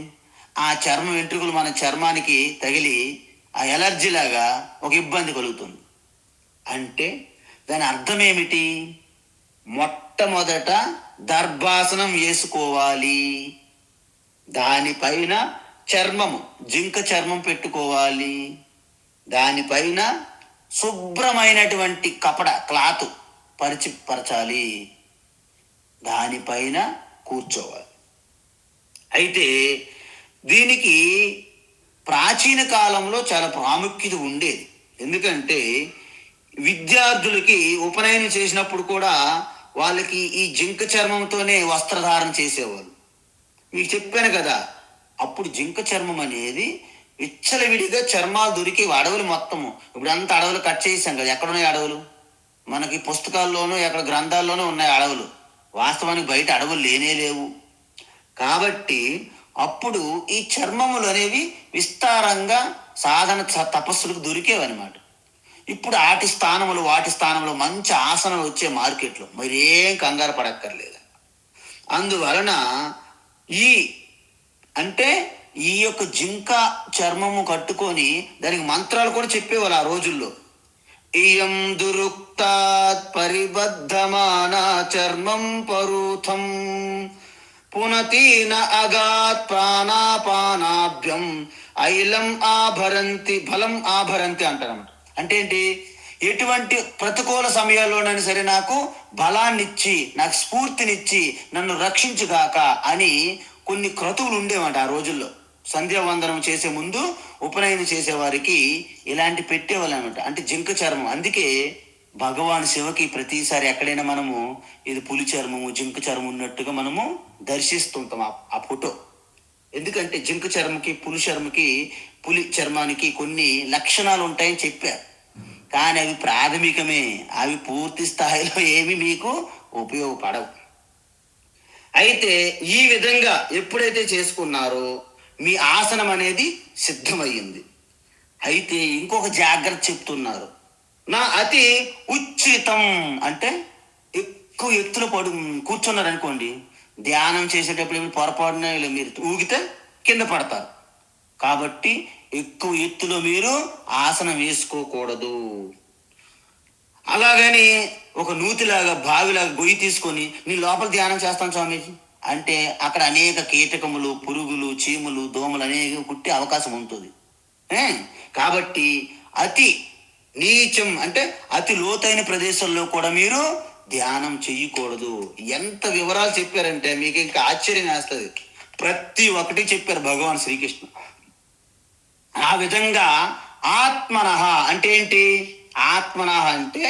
ఆ చర్మ వెంట్రుకలు మన చర్మానికి తగిలి ఆ ఎలర్జీ లాగా ఒక ఇబ్బంది కలుగుతుంది. అంటే దాని అర్థం ఏమిటి? మొట్టమొదట దర్భాసనం వేసుకోవాలి, దానిపైన చర్మము, జింక చర్మం పెట్టుకోవాలి, దానిపైన శుభ్రమైనటువంటి కపడ క్లాత్ పరచాలి, దానిపైన కూర్చోవాలి. అయితే దీనికి ప్రాచీన కాలంలో చాలా ప్రాముఖ్యత ఉండేది. ఎందుకంటే విద్యార్థులకి ఉపనయనం చేసినప్పుడు కూడా వాళ్ళకి ఈ జింక చర్మంతోనే వస్త్రధారణ చేసేవాళ్ళు. మీకు చెప్పాను కదా, అప్పుడు జింక చర్మం అనేది విచ్చలవిడిగా చర్మాలు దొరికి అడవులు మొత్తము. ఇప్పుడు అంతా అడవులు కట్ చేసాం కదా, ఎక్కడున్నాయి అడవులు? మనకి పుస్తకాల్లోనూ ఎక్కడ గ్రంథాల్లోనూ ఉన్నాయి అడవులు. వాస్తవానికి బయట అడవులు లేనే లేవు. కాబట్టి అప్పుడు ఈ చర్మములు అనేవి విస్తారంగా సాధన తపస్సులకు దొరికేవన్నమాట. ఇప్పుడు వాటి స్థానంలో మంచి ఆసనాలు వచ్చే మార్కెట్లో మరేం కంగారు పడక్కర్లేదు. అందువలన ఈ అంటే ఈ యొక్క జింక చర్మము కట్టుకొని దానికి మంత్రాలు కూడా చెప్పేవాళ్ళు ఆ రోజుల్లో. ఇయం దురుక్తాత్ పరిబద్ధమానా చర్మం పరూథం పునతీన అగాత్ ప్రాణాపానాభ్యం ఐలం ఆభరంతి బలం ఆభరంతి అంటారన్నమాట. అంటే ఏంటి? ఎటువంటి ప్రతికూల సమయాల్లోనైనా సరే నాకు బలాన్నిచ్చి, నాకు స్ఫూర్తినిచ్చి నన్ను రక్షించుగాక అని కొన్ని క్రతువులు ఉండేవంట ఆ రోజుల్లో. సంధ్యావందనం చేసే ముందు ఉపనయనం చేసేవారికి ఇలాంటి పెట్టేవాళ్ళు అనమాట. అంటే జింక చర్మం. అందుకే భగవాన్ శివకి ప్రతిసారి ఎక్కడైనా మనము ఇది పులి చర్మము, జింక చర్మం ఉన్నట్టుగా మనము దర్శిస్తుంటాం ఆ ఫోటో. ఎందుకంటే జింక చర్మకి, పులి చర్మానికి కొన్ని లక్షణాలు ఉంటాయని చెప్పారు. కానీ అవి ప్రాథమికమే, అవి పూర్తి స్థాయిలో ఏమి మీకు ఉపయోగపడవు. అయితే ఈ విధంగా ఎప్పుడైతే చేసుకున్నారో మీ ఆసనం అనేది సిద్ధమయ్యింది. అయితే ఇంకొక జాగ్రత్త చెప్తున్నారు. నా అతి ఉచితం అంటే ఎక్కువ ఎత్తులో కూర్చున్నారు అనుకోండి, ధ్యానం చేసేటప్పుడు ఏమి పొరపాటున మీరు ఊగితే కింద పడతారు. కాబట్టి ఎక్కువ ఎత్తులో మీరు ఆసనం వేసుకోకూడదు. అలాగని ఒక నూతిలాగా, బావిలాగా గొయ్యి తీసుకొని నీ లోపల ధ్యానం చేస్తాను స్వామీజీ అంటే అక్కడ అనేక కీటకములు, పురుగులు, చీములు, దోమలు అనేక కుట్టే అవకాశం ఉంటుంది. కాబట్టి అతి నీచం అంటే అతి లోతైన ప్రదేశంలో కూడా మీరు ధ్యానం చెయ్యకూడదు. ఎంత వివరాలు చెప్పారంటే మీకు ఇంకా ఆశ్చర్యం వేస్తుంది. ప్రతి ఒక్కటి చెప్పారు భగవాన్ శ్రీకృష్ణ. ఆ విధంగా ఆత్మనః అంటే ఏంటి? ఆత్మనః అంటే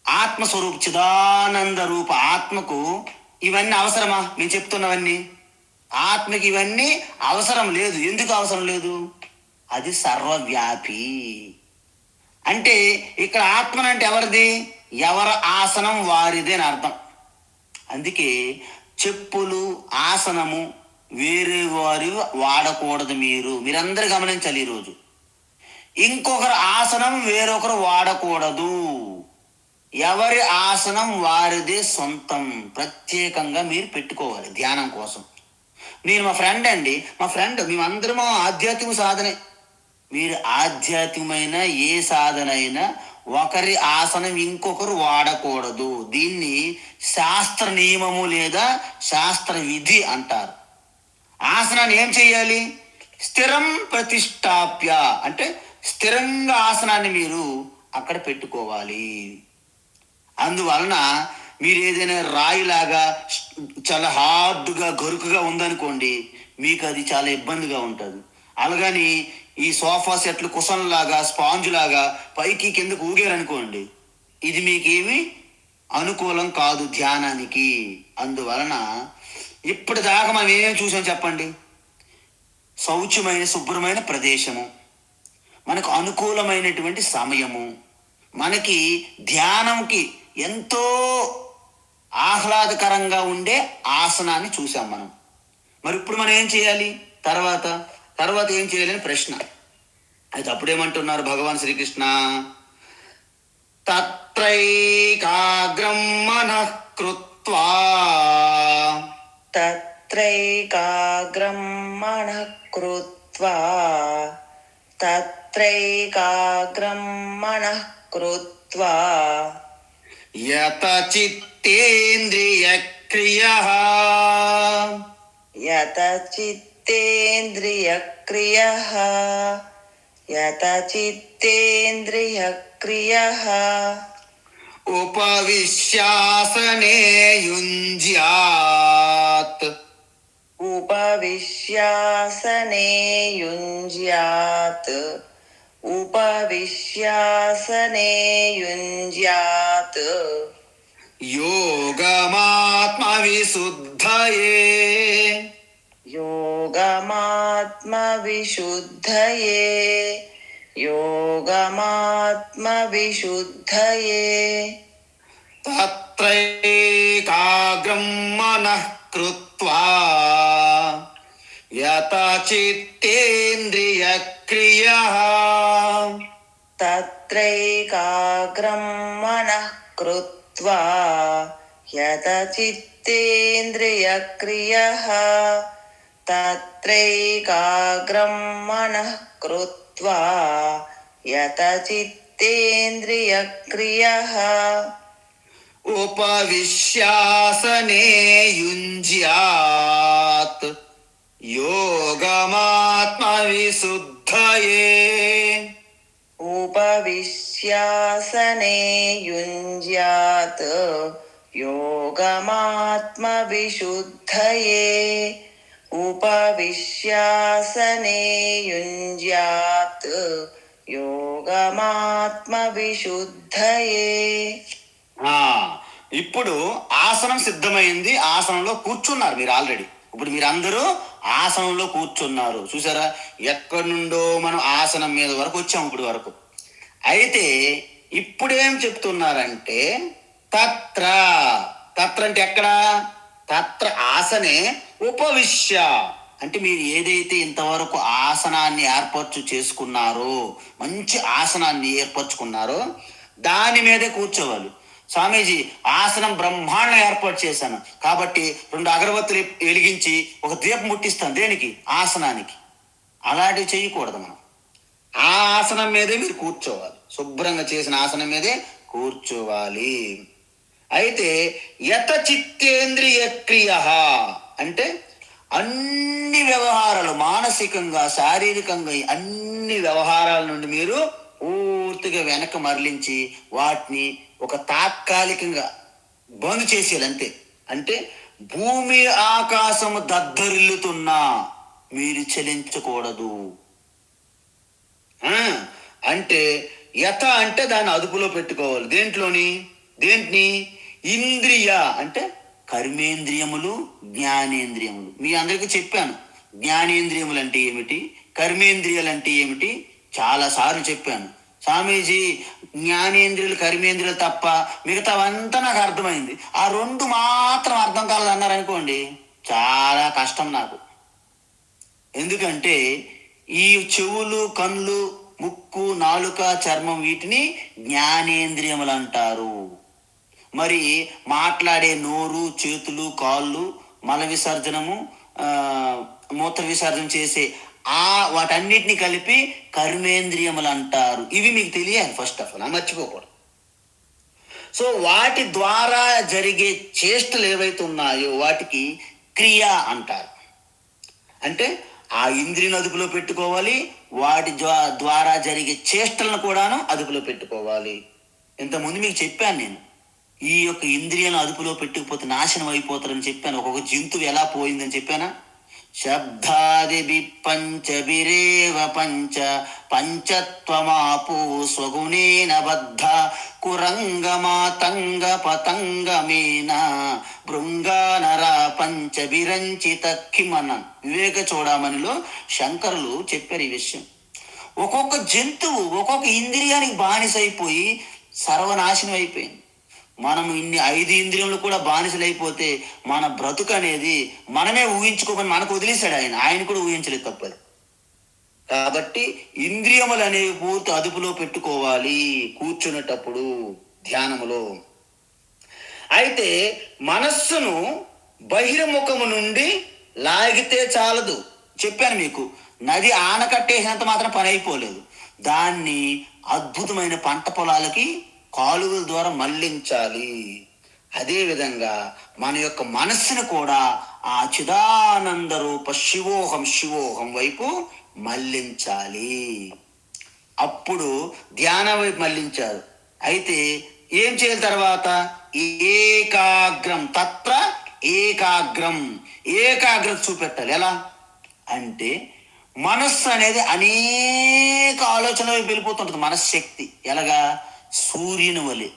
ఆత్మస్వరూప చిదానంద రూప ఆత్మకు ఇవన్నీ అవసరమా? నేను చెప్తున్నవన్నీ ఆత్మకి ఇవన్నీ అవసరం లేదు. ఎందుకు అవసరం లేదు? అది సర్వవ్యాపి. అంటే ఇక్కడ ఆత్మనంటే ఎవరిది? ఎవరి ఆసనం వారిదే అని అర్థం. అందుకే చెప్పులు, ఆసనము వేరే వారి వాడకూడదు. మీరందరూ గమనించాలి. ఈరోజు ఇంకొకరు ఆసనం వేరొకరు వాడకూడదు. ఎవరి ఆసనం వారిదే సొంతం, ప్రత్యేకంగా మీరు పెట్టుకోవాలి ధ్యానం కోసం. నేను మా ఫ్రెండ్ మేమందరము ఆధ్యాత్మిక సాధనే. మీరు ఆధ్యాత్మికమైన ఏ సాధన అయినా ఒకరి ఆసనం ఇంకొకరు వాడకూడదు. దీన్ని శాస్త్ర నియమము లేదా శాస్త్ర విధి అంటారు. ఆసనాన్ని ఏం చేయాలి? స్థిరం ప్రతిష్టాప్య అంటే స్థిరంగా ఆసనాన్ని మీరు అక్కడ పెట్టుకోవాలి. అందువలన మీరు ఏదైనా రాయిలాగా చాలా హార్డ్గా గరుకుగా ఉందనుకోండి, మీకు అది చాలా ఇబ్బందిగా ఉంటుంది. అలాగని ఈ సోఫా సెట్లు కుషన్లాగా, స్పాంజ్ లాగా పైకి కిందకు ఊగారనుకోండి, ఇది మీకేమి అనుకూలం కాదు ధ్యానానికి. అందువలన ఇప్పటిదాకా మనం ఏమేమి చూసాం చెప్పండి? శౌచ్యమైన, శుభ్రమైన ప్రదేశము, మనకు అనుకూలమైనటువంటి సమయము, మనకి ధ్యానంకి ఎంతో ఆహ్లాదకరంగా ఉండే ఆసనాన్ని చూసాం మనం. మరి ఇప్పుడు మనం ఏం చేయాలి? తర్వాత ఏం చేయాలని ప్రశ్న. అయితే అప్పుడేమంటున్నారు భగవాన్ శ్రీకృష్ణ? తత్రైకాగ్రం మనః కృత్వా తత్రైకాగ్రం మనః కృత్వా తత్రైకాగ్రం మనః కృత్వా యత చిత్తేంద్రియ క్రియః యత చిత్తేంద్రియ క్రియః యత చిత్తేంద్రియ క్రియః ఉపవిశ్యాసనే యుంజ్యాత్ उपविश्यासने युञ्ज्यात् उपविश्यासने युञ्ज्यात् योगमात्मविशुद्धये योगमात्मविशुद्धये योगमात्मविशुद्धये तत्रैकाग्रं मनः कृत्वा यतचित्तेन्द्रियक्रियः तत्रैकाग्रं मनः कृत्वा यतचित्तेन्द्रियक्रियः तत्रैकाग्रं मनः कृत्वा यतचित्तेन्द्रियक्रियः उपविश्यासने युञ्ज्यात् योगमात्मविशुद्धये उपविश्यासने युञ्ज्यात् योगमात्मविशुद्धये उपविश्यासने युञ्ज्यात् योगमात्मविशुद्धये ఆ ఇప్పుడు ఆసనం సిద్ధమైంది. ఆసనంలో కూర్చున్నారు మీరు ఆల్రెడీ. ఇప్పుడు మీరు అందరూ ఆసనంలో కూర్చున్నారు. చూసారా, ఎక్కడి నుండో మనం ఆసనం మీద వరకు వచ్చాము ఇప్పుడు వరకు. అయితే ఇప్పుడేం చెప్తున్నారంటే తత్ర, తత్ర అంటే ఎక్కడ? తత్ర ఆసనే ఉపవిశ్య అంటే మీరు ఏదైతే ఇంతవరకు ఆసనాన్ని చేసుకున్నారో, మంచి ఆసనాన్ని ఏర్పరచుకున్నారో దాని మీదే కూర్చోవాలి. స్వామీజీ ఆసనం బ్రహ్మాండం ఏర్పాటు చేశాను కాబట్టి 2 అగరబత్తులు వెలిగించి ఒక దీపం ముట్టిస్తాను. దేనికి? ఆసనానికి. అలాంటివి చేయకూడదు. మనం ఆ ఆసనం మీదే మీరు కూర్చోవాలి. శుభ్రంగా చేసిన ఆసనం మీదే కూర్చోవాలి. అయితే యత చిత్తేంద్రియ క్రియ అంటే అన్ని వ్యవహారాలు, మానసికంగా శారీరకంగా అన్ని వ్యవహారాల నుండి మీరు పూర్తిగా వెనక మరలించి వాటిని ఒక తాత్కాలికంగా బంద్ చేసేయాలి అంతే. అంటే భూమి ఆకాశము దద్దరిల్లుతున్నా మీరు చలించకూడదు. అంటే యత అంటే దాన్ని అదుపులో పెట్టుకోవాలి. దేంట్ని? ఇంద్రియ అంటే కర్మేంద్రియములు, జ్ఞానేంద్రియములు. మీ అందరికీ చెప్పాను జ్ఞానేంద్రియములు అంటే ఏమిటి, కర్మేంద్రియాలు అంటే ఏమిటి చాలా సార్లు చెప్పాను. స్వామీజీ జ్ఞానేంద్రియాలు కర్మేంద్రియాలు తప్ప మిగతావంతా నాకు అర్థమైంది, ఆ 2 మాత్రం అర్థం కాలేదన్నారనుకోండి, చాలా కష్టం నాకు. ఎందుకంటే ఈ చెవులు, కళ్ళు, ముక్కు, నాలుక, చర్మం వీటిని జ్ఞానేంద్రియములు అంటారు. మరి మాట్లాడే నోరు, చేతులు, కాళ్ళు, మల విసర్జనము, మూత్ర విసర్జన చేసే వాటన్నిటిని కలిపి కర్మేంద్రియములు అంటారు. ఇవి మీకు తెలియాలి ఫస్ట్ ఆఫ్ ఆల్, మర్చిపోకూడదు. సో వాటి ద్వారా జరిగే చేష్టలు ఏవైతే ఉన్నాయో వాటికి క్రియ అంటారు. అంటే ఆ ఇంద్రియం అదుపులో పెట్టుకోవాలి, వాటి ద్వారా జరిగే చేష్టలను కూడాను అదుపులో పెట్టుకోవాలి. ఇంతకుముందు మీకు చెప్పాను నేను, ఈ యొక్క ఇంద్రియాలను అదుపులో పెట్టుకుపోతే నాశనం అయిపోతారని చెప్పాను. ఒక్కొక్క జంతువు ఎలా పోయిందని చెప్పానా? శబ్దాది పంచభిరేవ పంచ పంచత్వమాపు స్వగుణేన బద్ధ కురంగమాతంగ పతంగమేన భృంగానర పంచభిరంచిత కిమనన్. వివేక చూడమనిలో శంకరులు చెప్పారు ఈ విషయం. ఒక్కొక్క జంతువు ఒక్కొక్క ఇంద్రియానికి బానిసైపోయి సర్వనాశనం అయిపోయింది. మనం ఇన్ని 5 ఇంద్రియములు కూడా బానిసలైపోతే మన బ్రతుకు అనేది మనమే ఊహించుకోమని మనకు వదిలేశాడు ఆయన కూడా ఊహించలేదు, తప్పదు. కాబట్టి ఇంద్రియములు అనేవి పూర్తి అదుపులో పెట్టుకోవాలి కూర్చునేటప్పుడు ధ్యానములో. అయితే మనస్సును బహిర్ముఖము నుండి లాగితే చాలదు. చెప్పాను మీకు, నది ఆనకట్టేసినంత మాత్రం పని అయిపోలేదు. దాన్ని అద్భుతమైన పంట పొలాలకి కాలువల ద్వారా మళ్లించాలి. అదేవిధంగా మన యొక్క మనస్సును కూడా ఆ చిదానంద రూప శివోహం వైపు మళ్లించాలి. అప్పుడు ధ్యానం వైపు మళ్లించారు. అయితే ఏం చేయాలి తర్వాత? ఏకాగ్రం. తత్ర ఏకాగ్రం. ఏకాగ్రత చూపెట్టాలి. ఎలా అంటే మనస్సు అనేది అనేక ఆలోచనలు వెళ్ళిపోతుంటుంది. మనశ్శక్తి ఎలాగా? సూర్యుని వలె.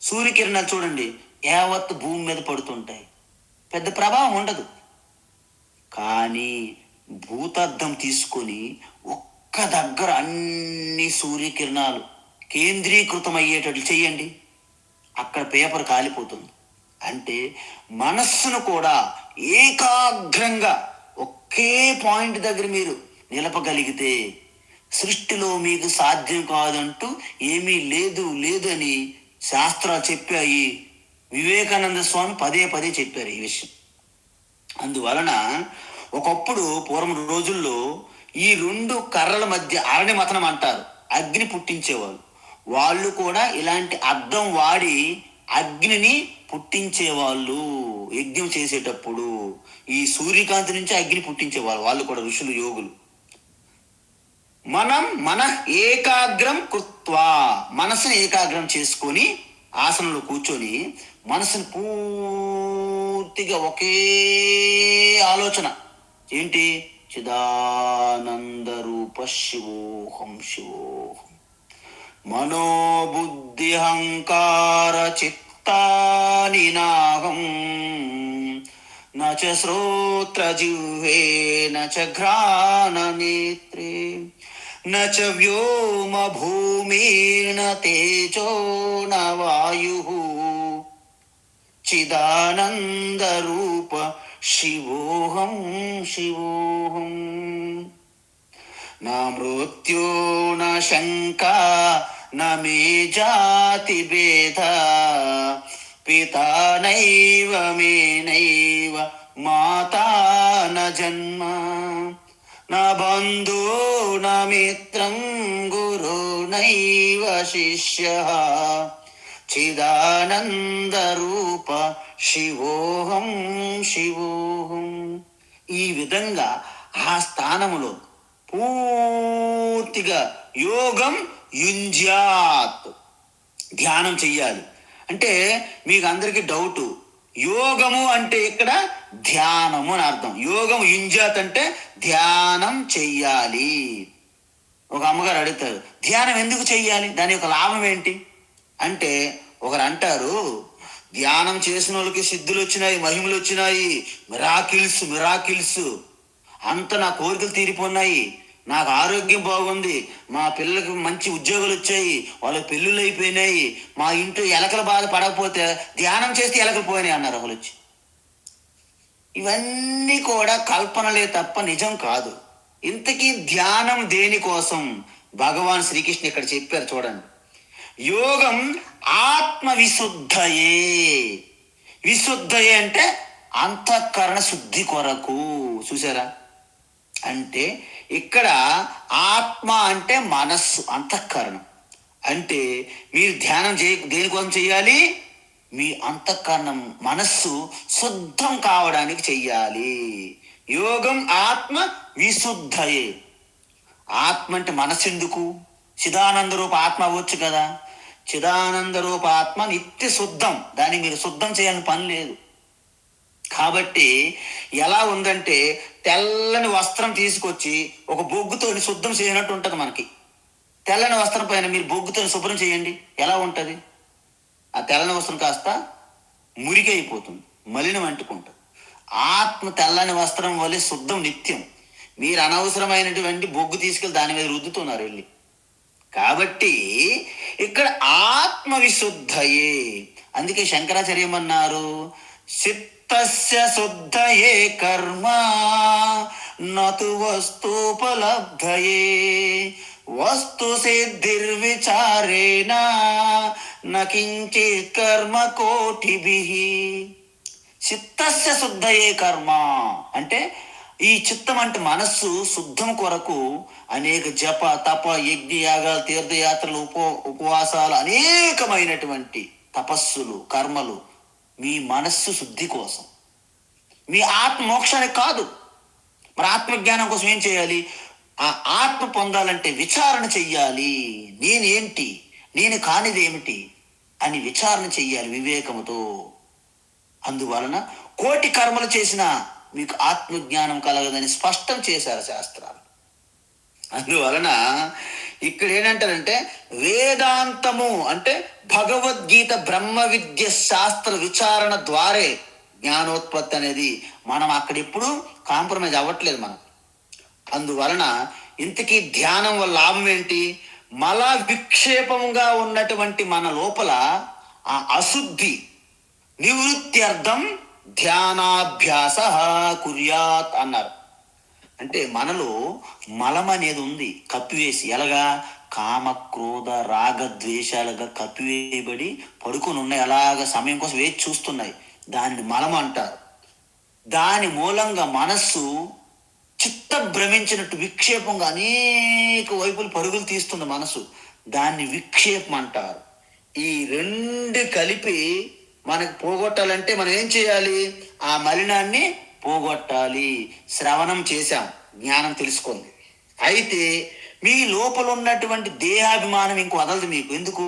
సూర్యకిరణాలు చూడండి, యావత్ భూమి మీద పడుతుంటాయి, పెద్ద ప్రభావం ఉండదు. కానీ భూతద్దం తీసుకొని ఒక్క దగ్గర అన్ని సూర్యకిరణాలు కేంద్రీకృతం అయ్యేటట్లు చేయండి, అక్కడ పేపర్ కాలిపోతుంది. అంటే మనస్సును కూడా ఏకాగ్రంగా ఒకే పాయింట్ దగ్గర మీరు నిలపగలిగితే సృష్టిలో మీకు సాధ్యం కాదంటూ ఏమీ లేదు లేదు అని శాస్త్రాలు చెప్పాయి. వివేకానంద స్వామి పదే పదే చెప్పారు ఈ విషయం. అందువలన ఒకప్పుడు పూర్వం రోజుల్లో ఈ రెండు కర్రల మధ్య అరణి మథనం అంటారు, అగ్ని పుట్టించేవాళ్ళు. వాళ్ళు కూడా ఇలాంటి అద్దం వాడి అగ్నిని పుట్టించేవాళ్ళు. యజ్ఞం చేసేటప్పుడు ఈ సూర్యకాంతి నుంచి అగ్ని పుట్టించేవాళ్ళు, వాళ్ళు కూడా ఋషులు, యోగులు. మన ఏకాగ్రం కృత్వా, మనసుని ఏకాగ్రం చేసుకొని ఆసనంలో కూర్చొని మనసుని పూర్తిగా ఒకే ఆలోచన ఏంటి? చిదానంద రూప శివోహం శివోహం. మనోబుద్ధి అహంకార చిత్తాని నాహం నచ శ్రోత్ర జిహ్వే నచ ఘ్రాణ నేత్రే నచ వ్యోమ భూమిర్న తేజో న వాయుః చిదానంద రూప శివోహం శివోహం. నా మృత్యో న శంకా న మే జాతి భేద పితా నైవ మే నైవ మాతా న జన్మ న బంధో న మిత్రం గురు నైవ శిష్యః చిదానంద రూప శివోహం శివోహం. ఈ విధంగా ఆ స్థానములో పూర్తిగా యోగం యుంజ్యాత్, ధ్యానం చెయ్యాలి. అంటే మీకు అందరికీ డౌటు, యోగము అంటే ఇక్కడ ధ్యానము అని అర్థం. యోగం యుంజ్యాత్ అంటే ధ్యానం చెయ్యాలి. ఒక అమ్మగారు అడుగుతారు, ధ్యానం ఎందుకు చెయ్యాలి, దాని యొక్క లాభం ఏంటి అంటే, ఒకరు అంటారు, ధ్యానం చేసిన వాళ్ళకి సిద్ధులు వచ్చినాయి, మహిమలు వచ్చినాయి, మిరాకిల్స్ అంత నా కోరికలు తీరిపోయినాయి, నాకు ఆరోగ్యం బాగుంది, మా పిల్లలకి మంచి ఉద్యోగాలు వచ్చాయి, వాళ్ళకి పెళ్ళిళ్ళు అయిపోయినాయి, మా ఇంట్లో ఎలకల బాధ పడకపోతే ధ్యానం చేస్తే ఎలకలు పోయినాయి అన్నారు ఒకరు వచ్చి. ఇవన్నీ కూడా కల్పనలే తప్ప నిజం కాదు. ఇంతకీ ధ్యానం దేనికోసం? భగవాన్ శ్రీకృష్ణ ఇక్కడ చెప్పారు చూడండి. యోగం ఆత్మ విశుద్ధయే. విశుద్ధయే అంటే అంతఃకరణ శుద్ధి కొరకు. చూసారా? అంటే ఇక్కడ ఆత్మ అంటే మనస్సు, అంతఃకరణం. అంటే మీరు ధ్యానం దేనికోసం చెయ్యాలి? మీ అంతఃకరణం, మనస్సు శుద్ధం కావడానికి చెయ్యాలి. యోగం ఆత్మ విశుద్ధయే. ఆత్మ అంటే మనస్సు ఎందుకు? చిదానంద రూప ఆత్మ అవ్వచ్చు కదా. చిదానంద రూప ఆత్మ నిత్య శుద్ధం, దాన్ని మీరు శుద్ధం చేయాలని పని లేదు. కాబట్టి ఎలా ఉందంటే, తెల్లని వస్త్రం తీసుకొచ్చి ఒక బొగ్గుతో శుద్ధం చేయనట్టు ఉంటుంది. మనకి తెల్లని వస్త్రం పైన మీరు బొగ్గుతో శుభ్రం చేయండి, ఎలా ఉంటుంది? ఆ తెల్లని వస్త్రం కాస్త మురికి అయిపోతుంది, మలినం అంటుకుంటుంది. ఆత్మ తెల్లని వస్త్రం వల్ల శుద్ధం నిత్యం. మీరు అనవసరమైనటువంటి బొగ్గు తీసుకెళ్ళి దాని మీద రుద్దుతున్నారు వెళ్ళి. కాబట్టి ఇక్కడ ఆత్మ విశుద్ధయే. అందుకే శంకరాచార్య ఏమన్నారు? చిత్తస్య శుద్ధయే కర్మ నతు వస్తూపలబ్ధయే వస్తు సిద్ధిర్విచారేణ నకించిత్ కర్మ కోటిభిః. చిత్తస్య శుద్ధయే కర్మ అంటే, ఈ చిత్తం అంటే మనస్సు శుద్ధం కొరకు అనేక జప తప యజ్ఞ యాగాలు, తీర్థయాత్రలు, ఉపవాసాలు, అనేకమైనటువంటి తపస్సులు, కర్మలు మీ మనస్సు శుద్ధి కోసం, మీ ఆత్మ మోక్షానికి కాదు. మరి ఆత్మజ్ఞానం కోసం ఏం చేయాలి? ఆ ఆత్మ పొందాలంటే విచారణ చెయ్యాలి. నేనేంటి, నేను కానిదేమిటి అని విచారణ చెయ్యాలి వివేకముతో. అందువలన కోటి కర్మలు చేసిన మీకు ఆత్మజ్ఞానం కలగదని స్పష్టం చేశారు శాస్త్రాలు. అందువలన ఇక్కడ ఏంటంటారంటే వేదాంతము అంటే భగవద్గీత బ్రహ్మ విద్య శాస్త్ర విచారణ ద్వారే జ్ఞానోత్పత్తి అనేది మనం అక్కడ ఎప్పుడు కాంప్రమైజ్ అవ్వట్లేదు మనం. అందువలన ఇంతకీ ధ్యానం వల్ల లాభం ఏంటి? మల విక్షేపంగా ఉన్నటువంటి మన లోపల ఆ అశుద్ధి నివృత్త్యర్థం ధ్యానాభ్యాస కుర్యాత్ అన్నారు. అంటే మనలో మలం అనేది ఉంది కప్పివేసి, ఎలాగా? కామ క్రోధ రాగ ద్వేషాలుగా కప్పివేయబడి పడుకొని ఉన్నాయి, అలాగ సమయం కోసం వేచి చూస్తున్నాయి. దానిని మలం అంటారు. దాని మూలంగా మనస్సు చిత్త భ్రమించినట్టు విక్షేపంగా అనేక వైపులు పరుగులు తీస్తుంది మనసు. దాన్ని విక్షేపం అంటారు. ఈ రెండు కలిపి మనకు పోగొట్టాలంటే మనం ఏం చేయాలి? ఆ మలినాన్ని పోగొట్టాలి. శ్రవణం చేశాం, జ్ఞానం తెలుసుకుంది. అయితే మీ లోపల ఉన్నటువంటి దేహాభిమానం ఇంక వదలదు మీకు. ఎందుకు?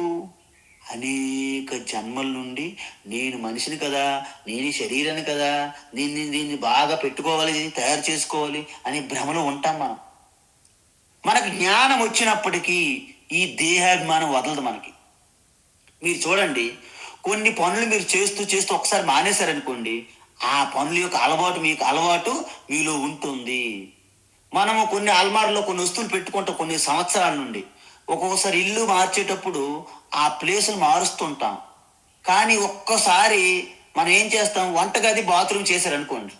అనేక జన్మల నుండి నేను మనిషిని కదా, నేను శరీరాన్ని కదా, దీన్ని బాగా పెట్టుకోవాలి, దీన్ని తయారు చేసుకోవాలి అనే భ్రమలో ఉంటాం మనం. మనకు జ్ఞానం వచ్చినప్పటికీ ఈ దేహాభిమానం వదలదు మనకి. మీరు చూడండి, కొన్ని పనులు మీరు చేస్తూ చేస్తూ ఒకసారి మానేశారనుకోండి, ఆ పనుల యొక్క అలవాటు మీలో ఉంటుంది. మనము కొన్ని అల్మార్లో కొన్ని వస్తువులు పెట్టుకుంటాం కొన్ని సంవత్సరాల నుండి. ఒక్కొక్కసారి ఇల్లు మార్చేటప్పుడు ఆ ప్లేసులు మారుస్తుంటాం. కానీ ఒక్కసారి మనం ఏం చేస్తాం? వంటగది బాత్రూమ్ చేశారనుకోండి,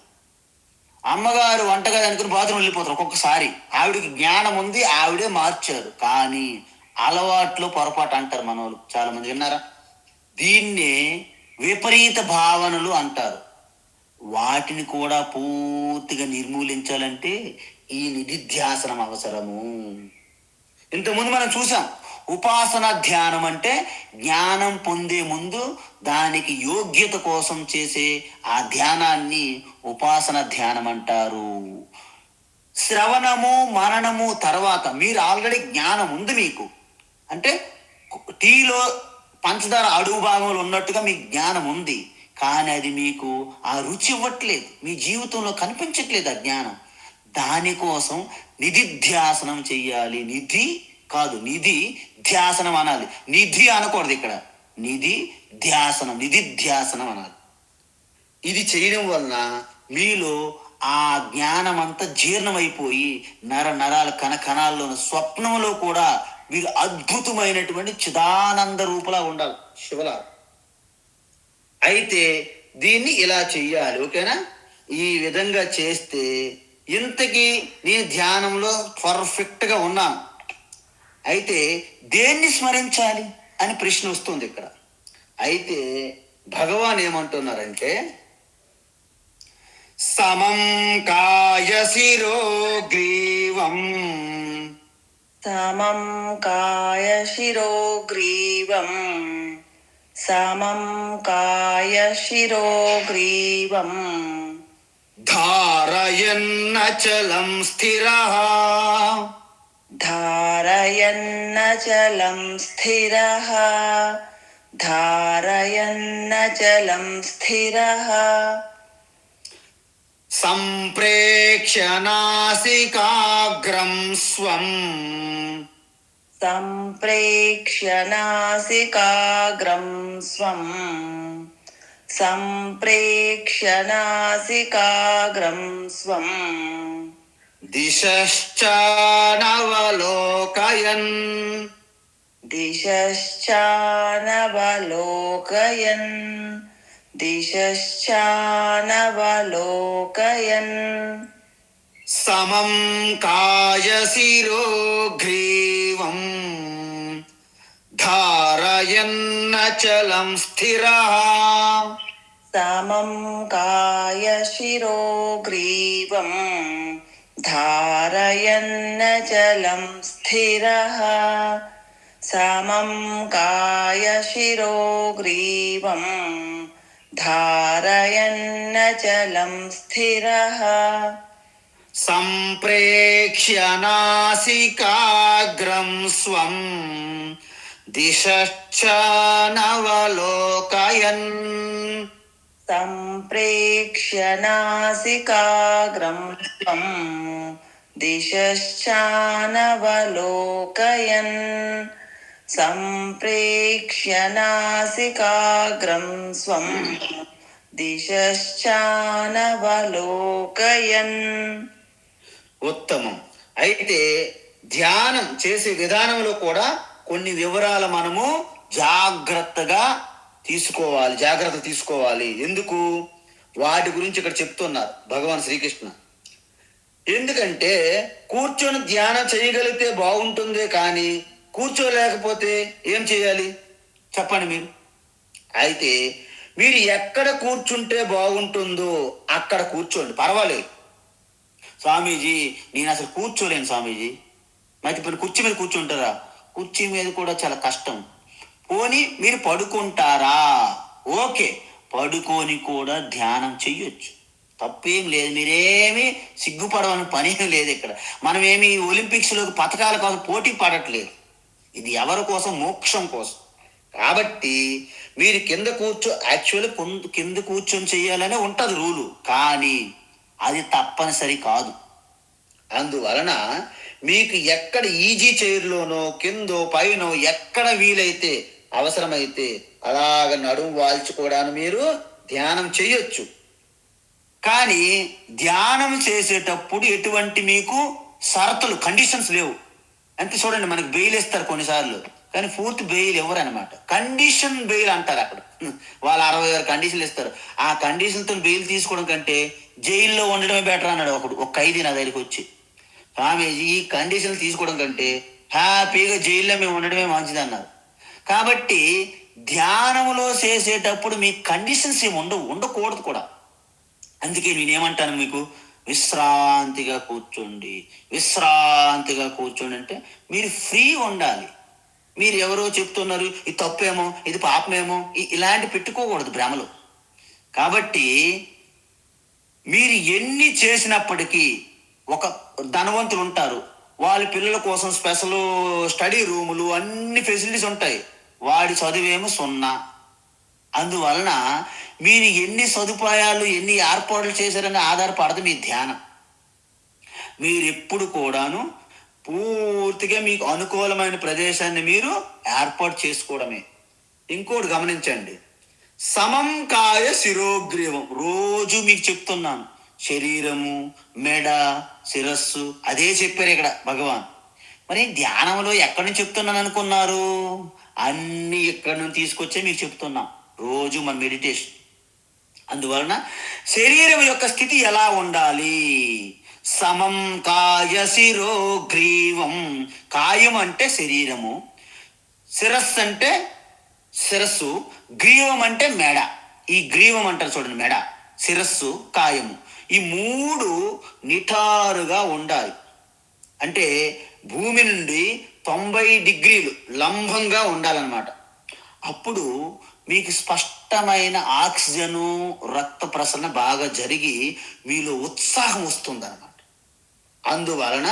అమ్మగారు వంటగది అనుకుని బాత్రూమ్ వెళ్ళిపోతారు. ఒక్కొక్కసారి ఆవిడకి జ్ఞానం ఉంది, ఆవిడే మార్చారు. కానీ అలవాట్లో పొరపాటు అంటారు మన వాళ్ళు. చాలా మంది విన్నారా? దీన్నే విపరీత భావనలు అంటారు. వాటిని కూడా పూర్తిగా నిర్మూలించాలంటే ఈ నిధిధ్యాసనం అవసరము. ఇంతకుముందు మనం చూసాం, ఉపాసన ధ్యానం అంటే జ్ఞానం పొందే ముందు దానికి యోగ్యత కోసం చేసే ఆ ధ్యానాన్ని ఉపాసన ధ్యానం అంటారు. శ్రవణము మననము తర్వాత మీరు ఆల్రెడీ జ్ఞానం ఉంది మీకు. అంటే టీలో పంచదార అడుగు భాగంలో ఉన్నట్టుగా మీకు జ్ఞానం ఉంది, కానీ అది మీకు ఆ రుచి ఇవ్వట్లేదు, మీ జీవితంలో కనిపించట్లేదు ఆ జ్ఞానం. దానికోసం నిధిధ్యాసనం చెయ్యాలి. నిధి కాదు, నిధి ధ్యాసనం అనాలి. నిధి అనకూడదు ఇక్కడ, నిధిధ్యాసనం అనాలి. ఇది చేయడం వలన మీలో ఆ జ్ఞానం అంతా జీర్ణమైపోయి నరాల కణాల్లోని స్వప్నంలో కూడా మీరు అద్భుతమైనటువంటి చిదానంద రూపలా ఉండాలి, శివలా. అయితే దీన్ని ఇలా చెయ్యాలి, ఓకేనా? ఈ విధంగా చేస్తే ఇంతకీ నేను ధ్యానంలో పర్ఫెక్ట్గా ఉన్నాను. అయితే దేన్ని స్మరించాలి అని ప్రశ్న వస్తుంది ఇక్కడ. అయితే భగవాన్ ఏమంటున్నారంటే, సమం కాయ శిరో గ్రీవం, సమం కాయ శిరో గ్రీవం, సమం కాయ శిరో గ్రీవం, ధారయన్నచలం స్థిరః, ధారయన్నచలం స్థిరః, ధారయన్నచలం స్థిరః, సంప్రేక్ష్య నాసికాగ్రం స్వం, సంప్రేక్ష్య నాసికాగ్రం స్వం, సంప్రేక్ష్య నాసికాగ్రం స్వం, దిశశ్చానవలోకయన్, దిశశ్చానవలోకయన్, దిశశ్చానవలోకయన్, సమం కాయ శిరో గ్రీవం, ధారయన్నచలం స్థిరః, సమం కాయ శిరో గ్రీవం, ధారయన్నచలం స్థిరః, సమం కాయ శిరో గ్రీవం, ధారయన్నచలం స్థిరః, సంప్రేక్ష్య నాసికాగ్రం స్వం, దిశశ్చానవలోకయన్, సంప్రేక్ష్య నాసికాగ్రం స్వం దిశశ్చానవలోకయన్ సంప్రేక్ష్య నాసికాగ్రం స్వం దిశశ్చానవలోకయన్. ఉత్తమం. అయితే ధ్యానం చేసే విధానంలో కూడా కొన్ని వివరాలు మనము జాగ్రత్త తీసుకోవాలి. ఎందుకు? వాటి గురించి ఇక్కడ చెప్తున్నారు భగవాన్ శ్రీకృష్ణ. ఎందుకంటే కూర్చొని ధ్యానం చేయగలిగితే బాగుంటుందే కానీ కూర్చోలేకపోతే ఏం చేయాలి చెప్పండి మీరు. అయితే మీరు ఎక్కడ కూర్చుంటే బాగుంటుందో అక్కడ కూర్చోండి, పర్వాలేదు. స్వామీజీ నేను అసలు కూర్చోలేను స్వామీజీ. మరి ఇప్పుడు కుర్చీ మీద కూర్చుంటారా? కుర్చీ మీద కూడా చాలా కష్టం. పోనీ మీరు పడుకుంటారా? ఓకే, పడుకొని కూడా ధ్యానం చెయ్యొచ్చు, తప్పేం లేదు. మీరేమి సిగ్గుపడవని పని లేదు. ఇక్కడ మనం ఏమి ఒలింపిక్స్లోకి పథకాల కోసం పోటీ పడట్లేదు. ఇది ఎవరి కోసం? మోక్షం కోసం. కాబట్టి మీరు యాక్చువల్లీ కింద కూర్చొని చేయాలనే ఉంటుంది రూలు, కానీ అది తప్పనిసరి కాదు. అందువలన మీకు ఎక్కడ ఈజీ చైర్లోనో కిందో పైనో ఎక్కడ వీలైతే అవసరమైతే అలాగ నడుము వాల్చుకోవడానికి మీరు ధ్యానం చేయొచ్చు. కానీ ధ్యానం చేసేటప్పుడు ఎటువంటి మీకు షరతులు కండిషన్స్ లేవు. అంతే చూడండి, మనకి బెయిల్ ఇస్తారు కొన్నిసార్లు, కానీ పూర్తి బెయిల్ ఇవ్వరు అనమాట. కండిషన్ బెయిల్ అంటారు అక్కడ. వాళ్ళు 66 కండిషన్లు ఇస్తారు. ఆ కండిషన్తో బెయిల్ తీసుకోవడం కంటే జైల్లో ఉండడమే బెటర్ అన్నాడు ఒక ఖైదీ నా దగ్గరికి వచ్చి. స్వామీజీ ఈ కండిషన్లు తీసుకోవడం కంటే హ్యాపీగా జైల్లో మేము ఉండడమే మంచిది అన్నారు. కాబట్టి ధ్యానంలో చేసేటప్పుడు మీ కండిషన్స్ ఏమి ఉండకూడదు కూడా. అందుకే నేనేమంటాను మీకు, విశ్రాంతిగా కూర్చోండి అంటే మీరు ఫ్రీ ఉండాలి. మీరు ఎవరో చెప్తున్నారు ఇది తప్పేమో ఇది పాపమేమో ఇలాంటి పెట్టుకోకూడదు భ్రమలు. కాబట్టి మీరు ఎన్ని చేసినప్పటికీ ఒక ధనవంతులు ఉంటారు, వాళ్ళ పిల్లల కోసం స్పెషల్ స్టడీ రూములు అన్ని ఫెసిలిటీస్ ఉంటాయి, వాడి చదువేమో 0. అందువలన మీరు ఎన్ని సదుపాయాలు ఎన్ని ఏర్పాట్లు చేశారని ఆధారపడదు మీ ధ్యానం. మీరు ఎప్పుడు కూడాను పూర్తిగా మీకు అనుకూలమైన ప్రదేశాన్ని మీరు ఏర్పాటు చేసుకోవడమే. ఇంకోటి గమనించండి, సమం కాయ శిరోగ్రీవం. రోజు మీకు చెప్తున్నాను, శరీరము, మెడ, శిరస్సు అదే చెప్పారు ఇక్కడ భగవాన్. మరి ధ్యానంలో ఎక్కడి నుంచి చెప్తున్నాను అనుకున్నారు? అన్ని ఎక్కడి నుంచి తీసుకొచ్చే మీకు చెప్తున్నాం రోజు మన మెడిటేషన్. అందువలన శరీరం యొక్క స్థితి ఎలా ఉండాలి? సమం కాయ శిరోగ్రీవం. కాయం అంటే శరీరము, శిరస్సు అంటే శిరస్సు, గ్రీవం అంటే మెడ. ఈ గ్రీవం అంటారు చూడండి, మెడ, శిరస్సు, కాయము. ఈ 3 నిటారుగా ఉండాలి. అంటే భూమి నుండి 90 డిగ్రీలు లంబంగా ఉండాలన్నమాట. అప్పుడు మీకు స్పష్టమైన ఆక్సిజను రక్త ప్రసరణ బాగా జరిగి మీలో ఉత్సాహం వస్తుందన్నమాట. అందువలన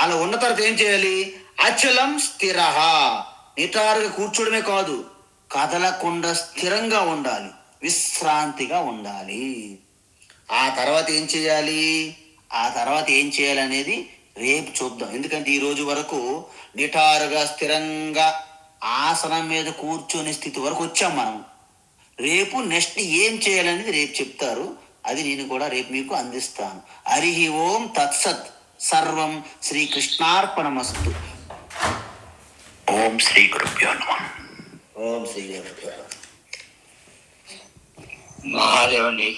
అలా ఉన్న తర్వాత ఏం చేయాలి? అచలం స్థిర. నిటారుగా కూర్చోడమే కాదు, కదలకుండా స్థిరంగా ఉండాలి, విశ్రాంతిగా ఉండాలి. ఆ తర్వాత ఏం చేయాలి అనేది రేపు చూద్దాం. ఎందుకంటే ఈ రోజు వరకు నిటారుగా స్థిరంగా ఆసనం మీద కూర్చొని స్థితి వరకు వచ్చాం మనం. రేపు నెక్స్ట్ ఏం చేయాలనేది రేపు చెప్తారు, అది నేను కూడా రేపు మీకు అందిస్తాను. హరి ఓం తత్సత్. సర్వం శ్రీకృష్ణార్పణమస్తు. ఓం శ్రీ గురుభ్యో నమః. ఓం శ్రీ గురుభ్యో నమః. మహాదేవ్ అండి.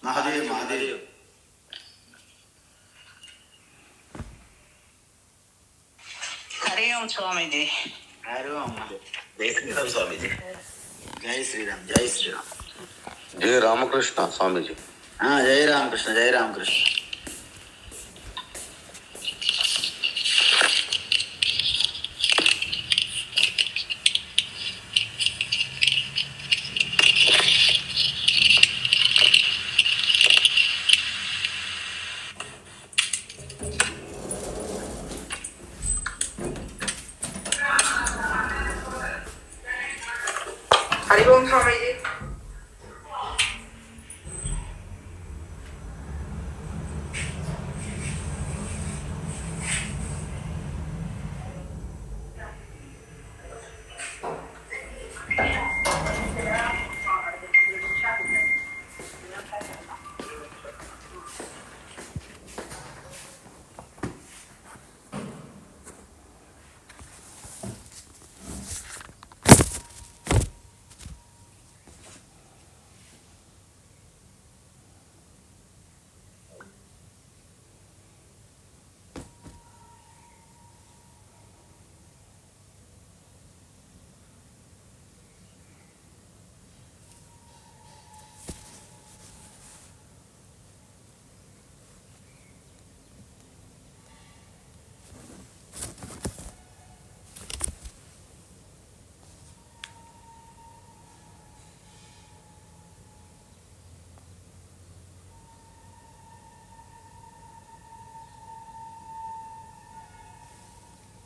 మహాదేవ్. హరి ఓం స్వామీజీ. హరి ఓం. జై శ్రీరామ్ స్వామీజీ. జై శ్రీరామ్. జై రామకృష్ణ స్వామీజీ. జై రామకృష్ణ.